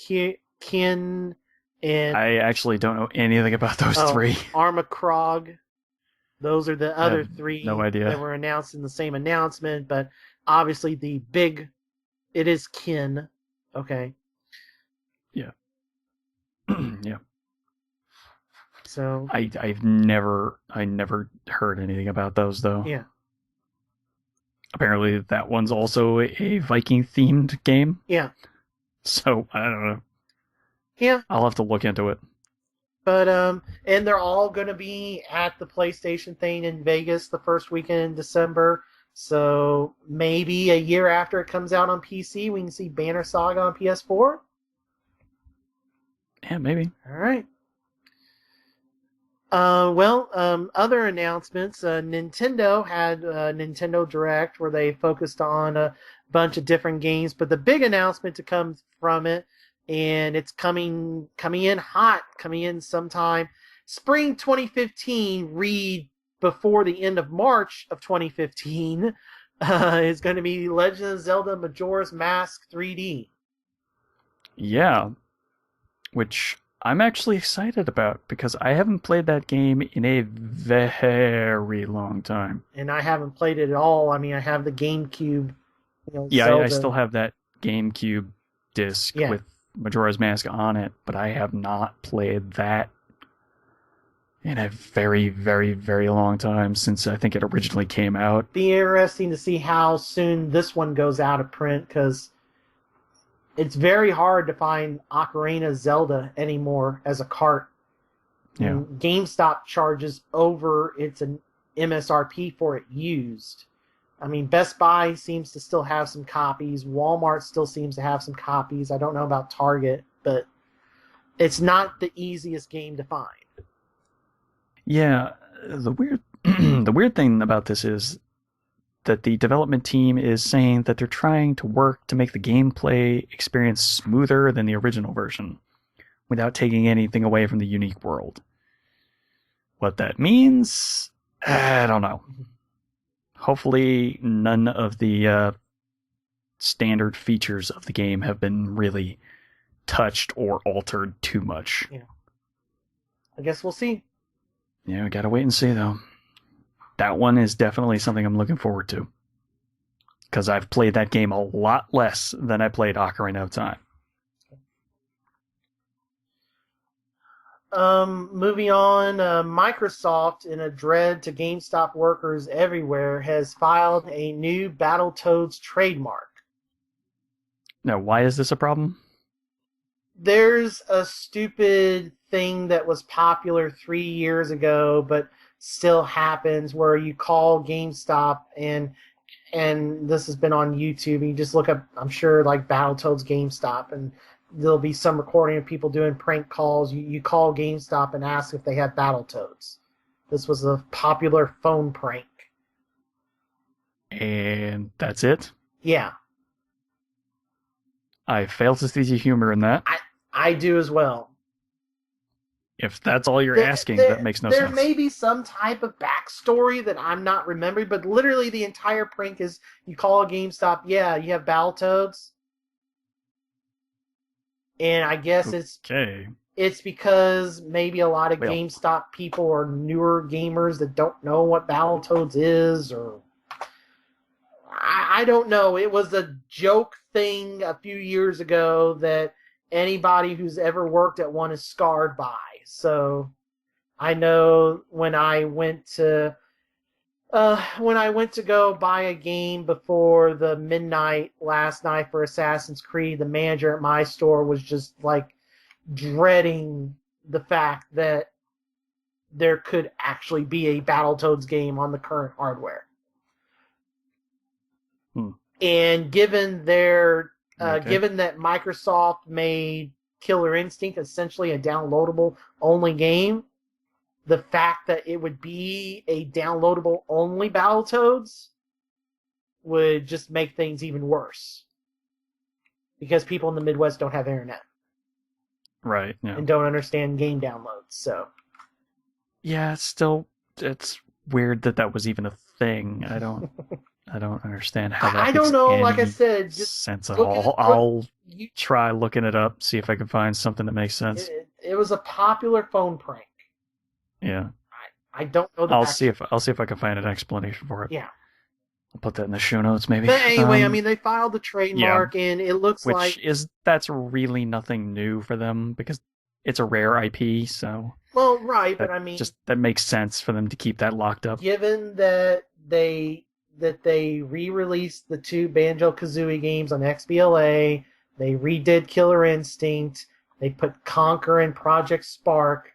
Kin, and... I actually don't know anything about those 3. Armacrog. Those are the other 3 no idea. That were announced in the same announcement, but obviously it is Kin. Okay. Yeah. Yeah. So I never heard anything about those though. Yeah. Apparently that one's also a Viking themed game. Yeah. So I don't know. Yeah. I'll have to look into it. But and they're all gonna be at the PlayStation thing in Vegas the first weekend in December. So maybe a year after it comes out on PC, we can see Banner Saga on PS4. Yeah, maybe. All right. Other announcements. Nintendo had a Nintendo Direct where they focused on a bunch of different games, but the big announcement to come from it, and it's coming in sometime spring 2015. Read before the end of March of 2015. Is going to be Legend of Zelda: Majora's Mask 3D. Yeah, which I'm actually excited about because I haven't played that game in a very long time. And I haven't played it at all. I mean, I have the GameCube. Yeah, Zelda. I still have that GameCube disc with Majora's Mask on it, but I have not played that in a very, very, very long time since I think it originally came out. Be interesting to see how soon this one goes out of print, because it's very hard to find Ocarina Zelda anymore as a cart. Yeah. And GameStop charges over its MSRP for it used. I mean, Best Buy seems to still have some copies. Walmart still seems to have some copies. I don't know about Target, but it's not the easiest game to find. Yeah, the weird thing about this is that the development team is saying that they're trying to work to make the gameplay experience smoother than the original version, without taking anything away from the unique world. What that means, I don't know. Hopefully, none of the standard features of the game have been really touched or altered too much. Yeah. I guess we'll see. Yeah, we gotta wait and see, though. That one is definitely something I'm looking forward to. Because I've played that game a lot less than I played Ocarina of Time. Moving on, Microsoft, in a dread to GameStop workers everywhere, has filed a new Battletoads trademark. Now, why is this a problem? There's a stupid thing that was popular 3 years ago, but still happens, where you call GameStop and this has been on YouTube, and you just look up, I'm sure, like Battletoads GameStop, and there'll be some recording of people doing prank calls. You call GameStop and ask if they have Battletoads. This was a popular phone prank. And that's it? Yeah. I fail to see the humor in that. I do as well. If that's all you're asking, that makes no sense. There may be some type of backstory that I'm not remembering, but literally the entire prank is you call a GameStop, yeah, you have Battletoads. And I guess it's because maybe a lot of GameStop people are newer gamers that don't know what Battletoads is, or I don't know. It was a joke thing a few years ago that anybody who's ever worked at one is scarred by. So I know when I went to go buy a game before the midnight last night for Assassin's Creed, the manager at my store was just like dreading the fact that there could actually be a Battletoads game on the current hardware. And given that Microsoft made Killer Instinct essentially a downloadable only game, the fact that it would be a downloadable only Battletoads would just make things even worse. Because people in the Midwest don't have internet. Right, yeah. And don't understand game downloads, so. Yeah, it's weird that was even a thing. I don't understand how that I don't know, makes like I any said, just sense at all. I'll try looking it up, see if I can find something that makes sense. It was a popular phone prank. Yeah. I don't know. I'll see if I can find an explanation for it. Yeah. I'll put that in the show notes, maybe. But anyway, I mean, they filed the trademark, and it looks that's really nothing new for them because it's a rare IP. So. Well, right, but I mean, that makes sense for them to keep that locked up. Given that they re-released the two Banjo-Kazooie games on XBLA, they redid Killer Instinct, they put Conquer and Project Spark.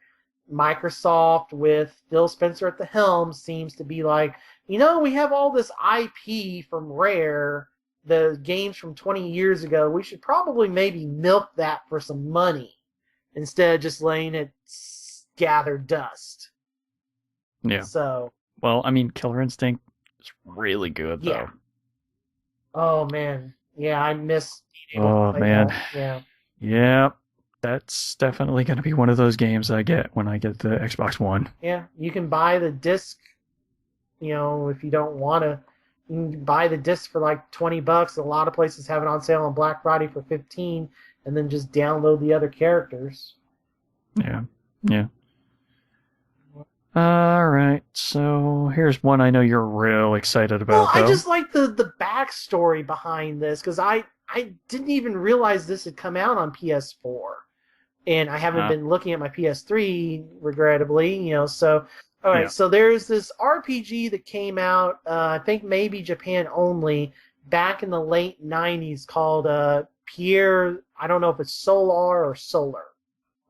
Microsoft, with Phil Spencer at the helm, seems to be like, we have all this IP from Rare, the games from 20 years ago. We should probably maybe milk that for some money instead of just letting it gather dust. Yeah. So. Well, I mean, Killer Instinct is really good, though. Yeah. Oh, man. Yeah, I miss... Oh, man. That. Yeah. Yeah. That's definitely going to be one of those games I get when I get the Xbox One. Yeah, you can buy the disc, if you don't want to. You can buy the disc for like $20. A lot of places have it on sale on Black Friday for $15, and then just download the other characters. Yeah. All right, so here's one I know you're real excited about. Well, I just like the backstory behind this, because I I didn't even realize this had come out on PS4. And I haven't been looking at my PS3, regrettably, so... All right, so there's this RPG that came out, I think maybe Japan only, back in the late 90s called Pierre, I don't know if it's Solar or Solar.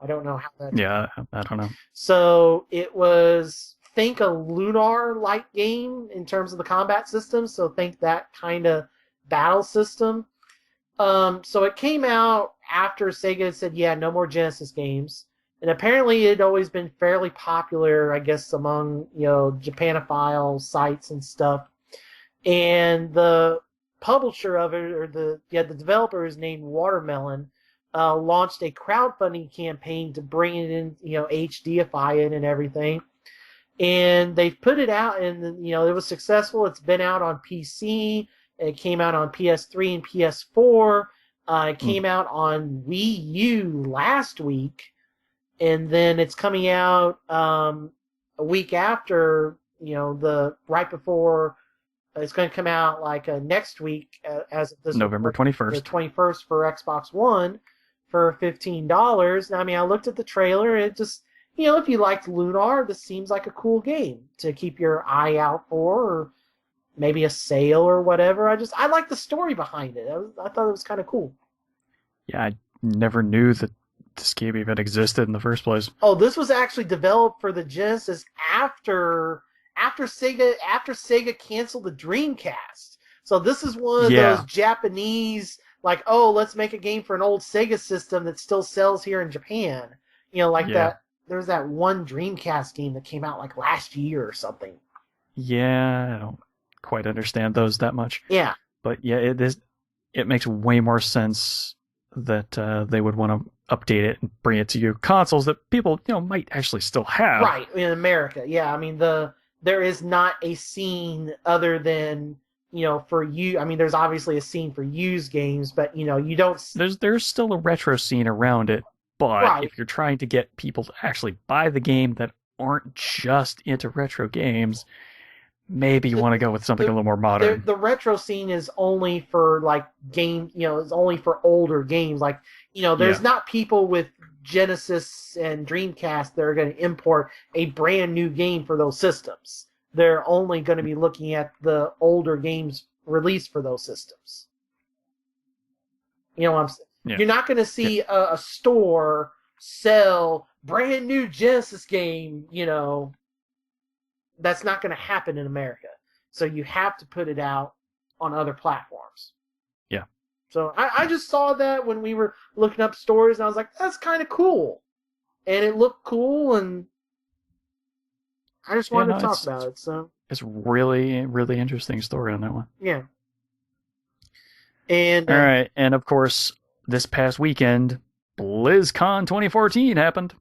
I don't know how that... Yeah, I don't know. So it was, think a Lunar-like game in terms of the combat system, so think that kind of battle system. So it came out after Sega said, yeah, no more Genesis games. And apparently it had always been fairly popular, I guess, among, Japanophile sites and stuff. And the publisher of it, or the developer is named Watermelon, launched a crowdfunding campaign to bring it in, HDify it and everything. And they've put it out, and, it was successful. It's been out on PC. It came out on PS3 and PS4. It came out on Wii U last week. And then it's coming out a week after, right before it's going to come out like next week as of this November 21st. The 21st for Xbox One for $15. I mean, I looked at the trailer and it just, if you liked Lunar, this seems like a cool game to keep your eye out for, or maybe a sale or whatever. I like the story behind it. I thought it was kind of cool. Yeah, I never knew that this game even existed in the first place. Oh, this was actually developed for the Genesis after Sega canceled the Dreamcast. So this is one of those Japanese, like, oh, let's make a game for an old Sega system that still sells here in Japan. That. There's that one Dreamcast game that came out like last year or something. Yeah, I don't quite understand those that much. Yeah. But yeah, it makes way more sense that they would want to update it and bring it to your consoles that people, might actually still have. Right, in America. Yeah, I mean, there is not a scene other than, for you. I mean, there's obviously a scene for used games, but, you don't... There's still a retro scene around it, but if you're trying to get people to actually buy the game that aren't just into retro games, maybe you want to go with something a little more modern. The retro scene is only for, like, it's only for older games. Like, there's not people with Genesis and Dreamcast that are going to import a brand new game for those systems. They're only going to be looking at the older games released for those systems. You know what I'm saying? Yeah. You're not going to see a store sell brand new Genesis game, That's not going to happen in America. So you have to put it out on other platforms. Yeah. So I just saw that when we were looking up stories, and I was like, that's kind of cool. And it looked cool, and I just wanted to talk about it. So it's really, really interesting story on that one. Yeah. And all right, and of course, this past weekend, BlizzCon 2014 happened.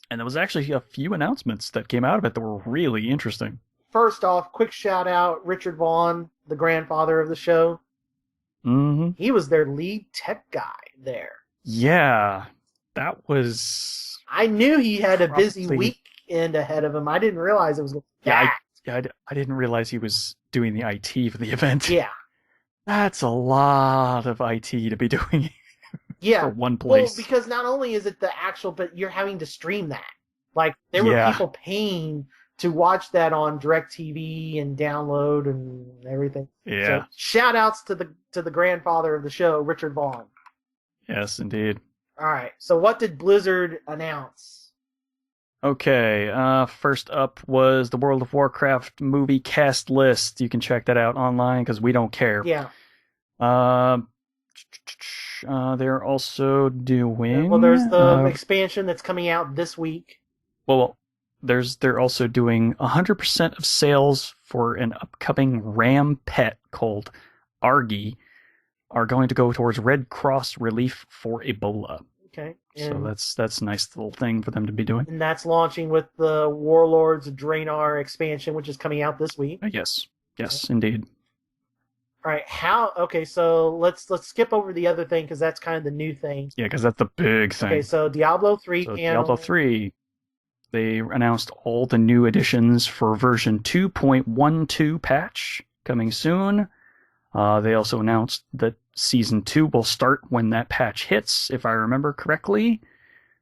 And there was actually a few announcements that came out of it that were really interesting. First off, quick shout out, Richard Vaughn, the grandfather of the show. Mm-hmm. He was their lead tech guy there. Yeah, that was... I knew he had a busy weekend ahead of him. I didn't realize it was I didn't realize he was doing the IT for the event. Yeah. That's a lot of IT to be doing. For one place. Well, because not only is it the actual, but you're having to stream that. Like, there were people paying to watch that on DirecTV and download and everything. Yeah. So, shout outs to the grandfather of the show, Richard Vaughn. Yes, indeed. All right. So what did Blizzard announce? Okay. First up was the World of Warcraft movie cast list. You can check that out online because we don't care. Yeah. They're also doing... Well, there's the expansion that's coming out this week. Well, they're also doing 100% of sales for an upcoming RAM pet called Aracde are going to go towards Red Cross relief for Ebola. Okay. So that's a nice little thing for them to be doing. And that's launching with the Warlords Draenor expansion, which is coming out this week. Yes, indeed. All right, so let's skip over the other thing because that's kind of the new thing. Yeah, because that's the big thing. Okay, so Diablo 3 Diablo 3, they announced all the new additions for version 2.12 patch coming soon. They also announced that Season 2 will start when that patch hits, if I remember correctly.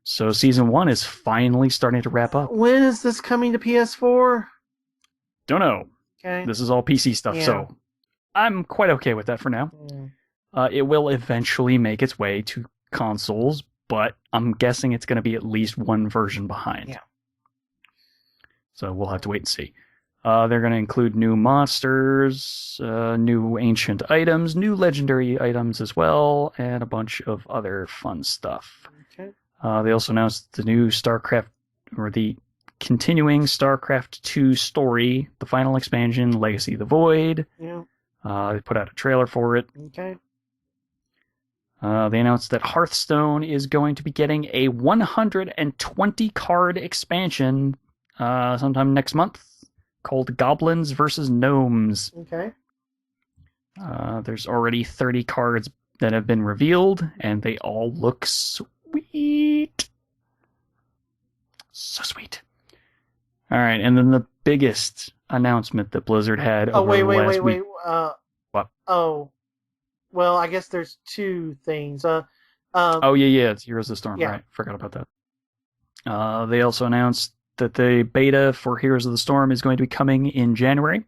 So Season 1 is finally starting to wrap up. When is this coming to PS4? Don't know. Okay. This is all PC stuff, Yeah. so I'm quite okay with that for now. Yeah. It will eventually make its way to consoles, but I'm guessing it's going to be at least one version behind. Yeah. So we'll have to wait and see. They're going to include new monsters, new ancient items, new legendary items as well, and a bunch of other fun stuff. Okay. They also announced the new StarCraft, or the continuing StarCraft 2 story, the final expansion, Legacy of the Void. Yeah. They put out a trailer for it. Okay. They announced that Hearthstone is going to be getting a 120 card expansion sometime next month called Goblins vs. Gnomes. Okay. There's already 30 cards that have been revealed, and they all look sweet. So sweet. All right, and then the biggest announcement that Blizzard had over the last week. What? Oh, well, I guess there's two things. Oh, yeah, it's Heroes of the Storm, Yeah. right? Forgot about that. They also announced that the beta for Heroes of the Storm is going to be coming in January.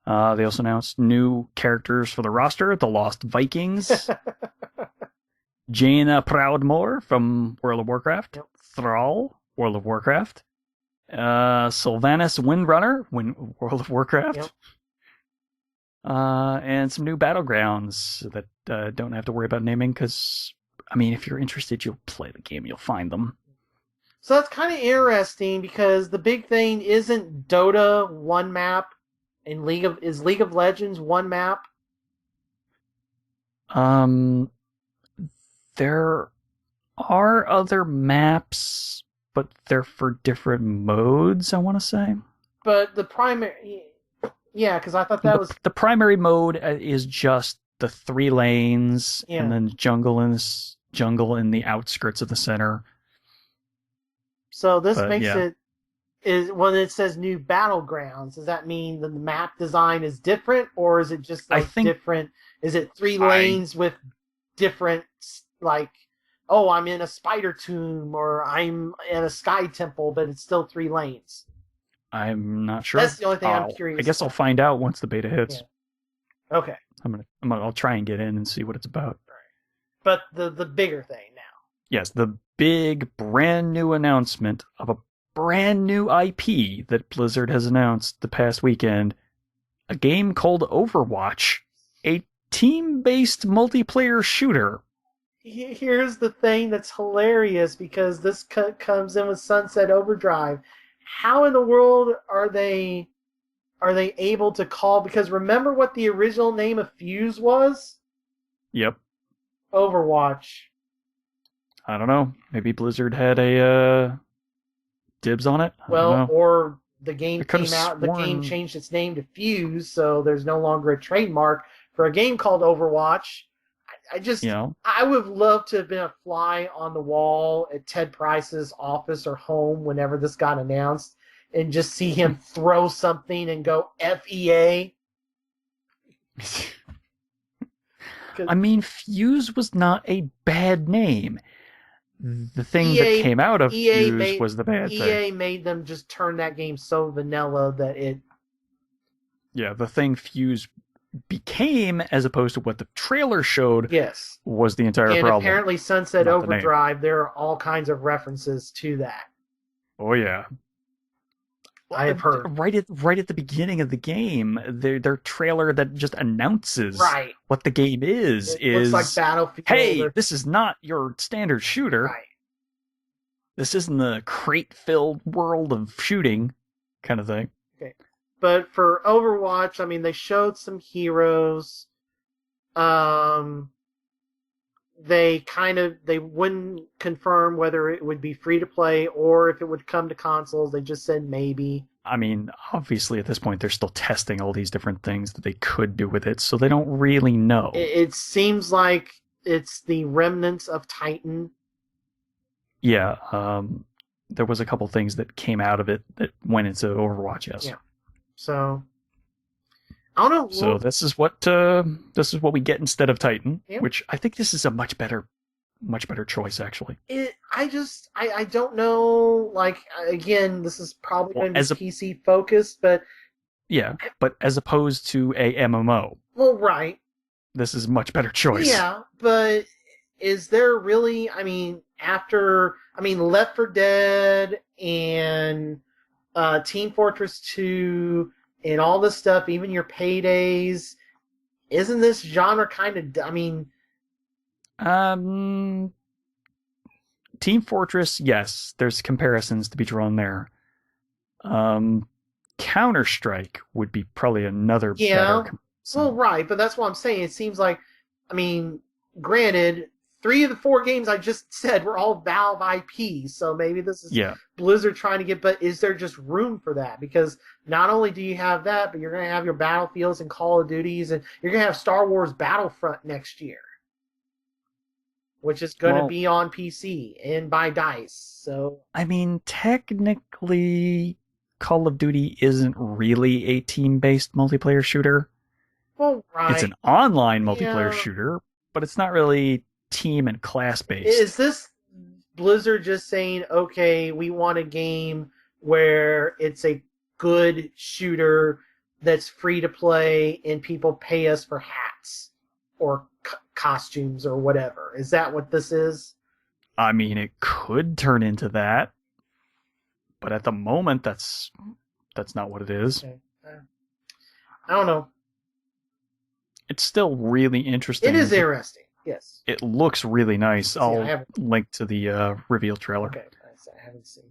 They also announced new characters for the roster, the Lost Vikings, Jaina Proudmoore from World of Warcraft, Yep. Thrall, World of Warcraft, Sylvanas Windrunner, World of Warcraft, Yep. and some new battlegrounds that don't have to worry about naming because, I mean, if you're interested, you'll play the game, you'll find them. So that's kind of interesting because the big thing isn't Dota one map and League of Legends one map. There are other maps, but they're for different modes, I want to say. But the primary, yeah, because I thought that was The primary mode is just the 3 lanes, Yeah. and then jungle in the outskirts of the center. so. This But, makes yeah. it is when it says new battlegrounds. Does that mean the map design is different, or is it just I like think- different? Is it 3 lanes with different like? Oh, I'm in a spider tomb, or I'm in a sky temple, but it's still 3 lanes. I'm not sure. That's the only thing I'm curious I guess I'll about. find out once the beta hits. Yeah. Okay, I'll try and get in and see what it's about. but the bigger thing now. Yes, the big brand new announcement of a brand new IP that Blizzard has announced the past weekend, a game called Overwatch, a team-based multiplayer shooter. Here's the thing that's hilarious because this comes in with Sunset Overdrive. How in the world are they able to call? Because remember what the original name of Fuse was? Yep. Overwatch. I don't know. Maybe Blizzard had a dibs on it. I don't Well, know. or the game I could've came out. The game sworn- changed its name to Fuse, so there's no longer a trademark for a game called Overwatch. I just. You know, I would love to have been a fly on the wall at Ted Price's office or home whenever this got announced and just see him throw something and go FEA. I mean, Fuse was not a bad name. The thing EA that came out of EA Fuse made- was the bad thing. EA made them just turn that game so vanilla that it. Yeah, the thing Fuse became, as opposed to what the trailer showed, Yes. was the entire And problem. apparently Sunset Not the name. Overdrive, there are all kinds of references to that. Oh yeah, I have heard. right at the beginning of the game, their trailer that just announces Right. what the game is It looks like Battlefield. hey, or- this is not your standard shooter. Right. This isn't the crate-filled world of shooting kind of thing. But for Overwatch, I mean, they showed some heroes. They wouldn't confirm whether it would be free to play or if it would come to consoles. They just said maybe. I mean, obviously at this point they're still testing all these different things that they could do with it, so they don't really know. It seems like it's the remnants of Titan. Yeah, there was a couple things that came out of it that went into Overwatch, yes. Yeah. So, I don't know. So this is what we get instead of Titan, Yeah. which I think this is a much better choice actually. I don't know. Like, again, this is probably Well, going to be PC focused, but yeah, but as opposed to a MMO, well, right. this is a much better choice. Yeah, but is there really? I mean, Left 4 Dead and Team Fortress 2 and all this stuff, even your Paydays, isn't this genre kind of? I mean, Team Fortress, yes, there's comparisons to be drawn there. Counter-Strike would be probably another better comparison. Well, right, but that's what I'm saying. It seems like, I mean, granted, 3 of the 4 games I just said were all Valve IP, so maybe this is Blizzard trying to get, but is there just room for that? Because not only do you have that, but you're going to have your Battlefields and Call of Duties, and you're going to have Star Wars Battlefront next year, which is going to be on PC and by DICE. So I mean, technically, Call of Duty isn't really a team-based multiplayer shooter. Well, right. It's an online multiplayer shooter, but it's not really team and class-based. Is this Blizzard just saying, okay, we want a game where it's a good shooter that's free to play and people pay us for hats or costumes or whatever? Is that what this is? I mean, it could turn into that, but at the moment, that's not what it is. Okay. I don't know. It's still really interesting. It is interesting, yes. It looks really nice. I'll link to the reveal trailer. Okay, I haven't seen.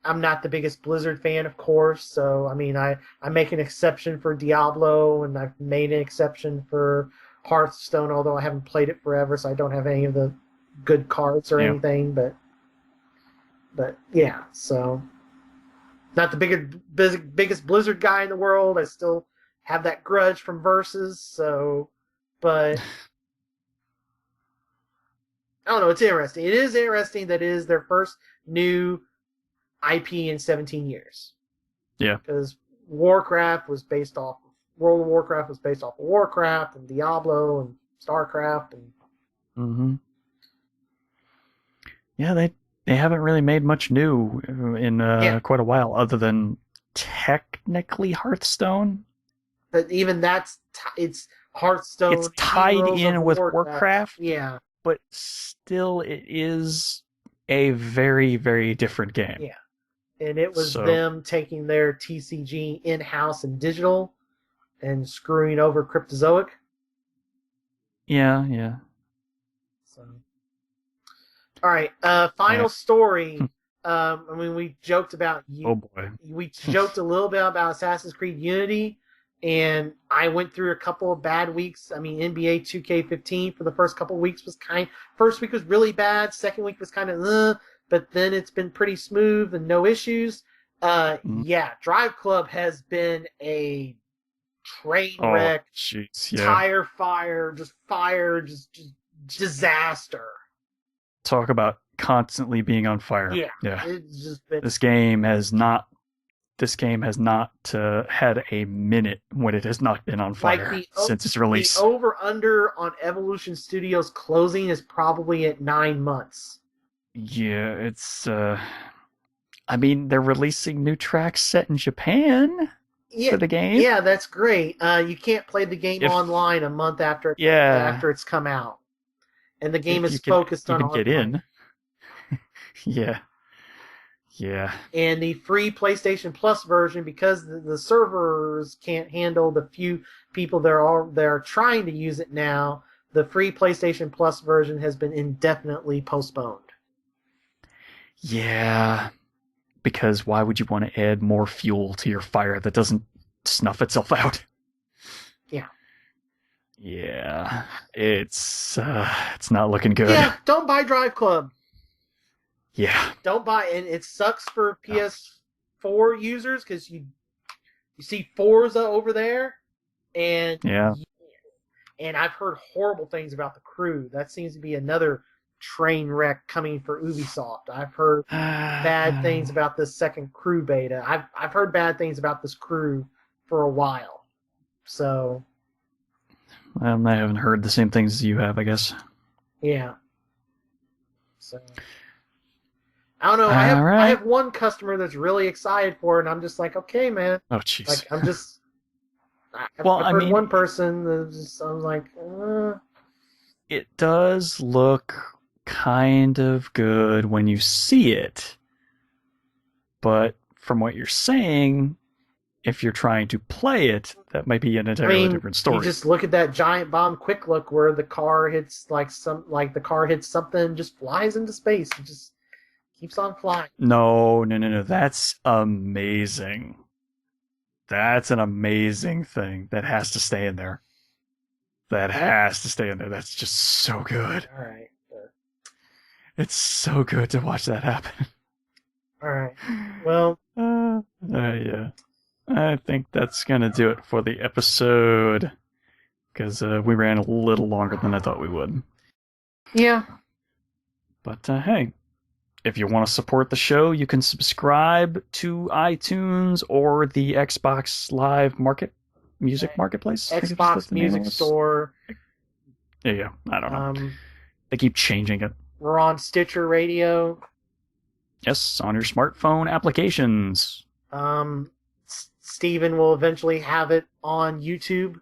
I'm not the biggest Blizzard fan, of course, so I mean, I make an exception for Diablo, and I've made an exception for Hearthstone, although I haven't played it forever, so I don't have any of the good cards or anything. But yeah, so not the biggest Blizzard guy in the world. I still have that grudge from Versus, so, but I don't know. It's interesting. It is interesting that it is their first new IP in 17 years. Yeah. Because World of Warcraft was based off of Warcraft and Diablo and StarCraft and. Mm-hmm. Yeah, they haven't really made much new in quite a while, other than technically Hearthstone. But even it's Hearthstone. It's tied in with Warcraft. Yeah. But still, it is a very, very different game. Yeah. And it was them taking their TCG in-house and digital and screwing over Cryptozoic. Yeah. So. All right. Final story. I mean, we joked about Oh boy. We joked a little bit about Assassin's Creed Unity, and I went through a couple of bad weeks. I mean, NBA 2K15 for the first couple of weeks first week was really bad. Second week was kind of but then it's been pretty smooth and no issues. Yeah, Drive Club has been a train wreck, tire fire, just disaster. Talk about constantly being on fire. Yeah. It's just been... This game has not had a minute when it has not been on fire since its release. The over-under on Evolution Studios closing is probably at 9 months. Yeah, it's... I mean, they're releasing new tracks set in Japan for the game. Yeah, that's great. You can't play the game online a month after it's come out. And the game is focused on get in. Yeah. And the free PlayStation Plus version, because the servers can't handle the few people that are trying to use it now, the free PlayStation Plus version has been indefinitely postponed. Yeah. Because why would you want to add more fuel to your fire that doesn't snuff itself out? Yeah, it's not looking good. Yeah, don't buy Drive Club. Yeah. Don't buy, and it sucks for PS4 users because you see Forza over there, and and I've heard horrible things about the crew. That seems to be another train wreck coming for Ubisoft. I've heard bad things about this second crew beta. I've heard bad things about this crew for a while. So, I haven't heard the same things as you have, I guess. yeah. So, I don't know. I have one customer that's really excited for it, and I'm just like, okay, man. Oh, jeez. Like, I'm just. I've I heard mean, one person that just, I was like, it does look kind of good when you see it, but from what you're saying, if you're trying to play it, that might be an entirely different story. You just look at that giant bomb quick look where the car hits the car hits something and just flies into space. It just keeps on flying. No. That's amazing. That's an amazing thing. That has to stay in there. That's just so good. All right. It's so good to watch that happen. All right. Well. Yeah. I think that's going to do it for the episode. Because we ran a little longer than I thought we would. Yeah. But hey, if you want to support the show, you can subscribe to iTunes or the Xbox Live Music Marketplace. Xbox Music Store. Yeah, I don't know. They keep changing it. We're on Stitcher Radio. Yes, on your smartphone applications. Steven will eventually have it on YouTube.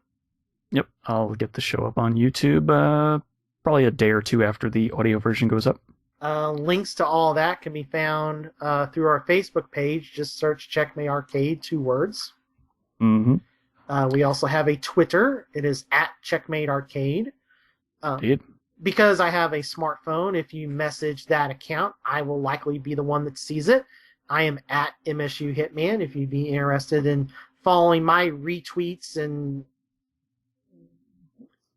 Yep, I'll get the show up on YouTube probably a day or two after the audio version goes up. Links to all that can be found through our Facebook page. Just search Checkmate Arcade, 2 words. Mm-hmm. We also have a Twitter. It is at Checkmate Arcade. Indeed. Because I have a smartphone, if you message that account, I will likely be the one that sees it. I am at MSU Hitman if you'd be interested in following my retweets and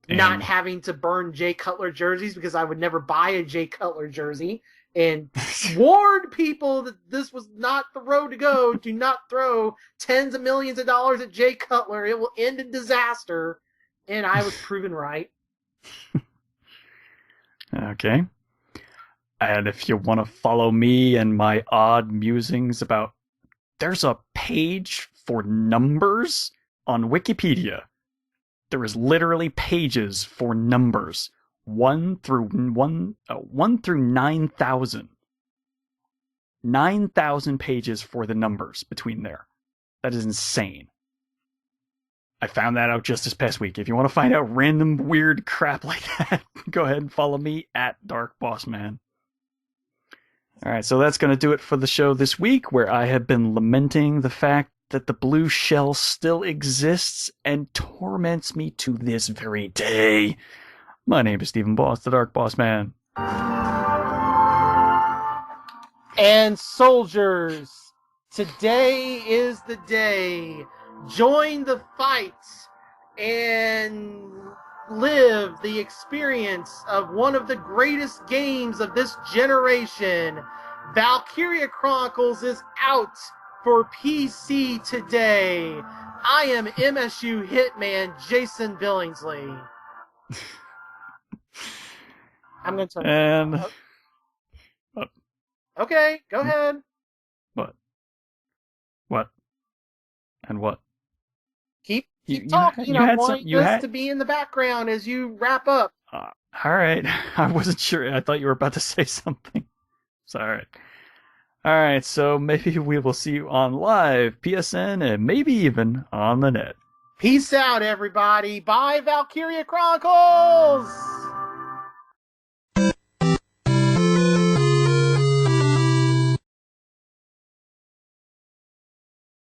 not having to burn Jay Cutler jerseys, because I would never buy a Jay Cutler jersey, and warned people that this was not the road to go. Do not throw tens of millions of dollars at Jay Cutler. It will end in disaster. And I was proven right. Okay. And if you want to follow me and my odd musings about... There's a page for numbers on Wikipedia. There is literally pages for numbers. 1 through 9,000. 9,000 pages for the numbers between there. That is insane. I found that out just this past week. If you want to find out random weird crap like that, go ahead and follow me at DarkBossMan. Alright, so that's going to do it for the show this week, where I have been lamenting the fact that the blue shell still exists and torments me to this very day. My name is Stephen Boss, the Dark Boss Man. And soldiers, today is the day. Join the fight and live the experience of one of the greatest games of this generation. Valkyria Chronicles is out for PC today. I am MSU Hitman Jason Billingsley. I'm going to turn. And what? Okay, go ahead. What? What? And what? Keep talking. I want this to be in the background as you wrap up. All right. I wasn't sure. I thought you were about to say something. Sorry. All right. So maybe we will see you on live, PSN, and maybe even on the net. Peace out, everybody. Bye, Valkyria Chronicles!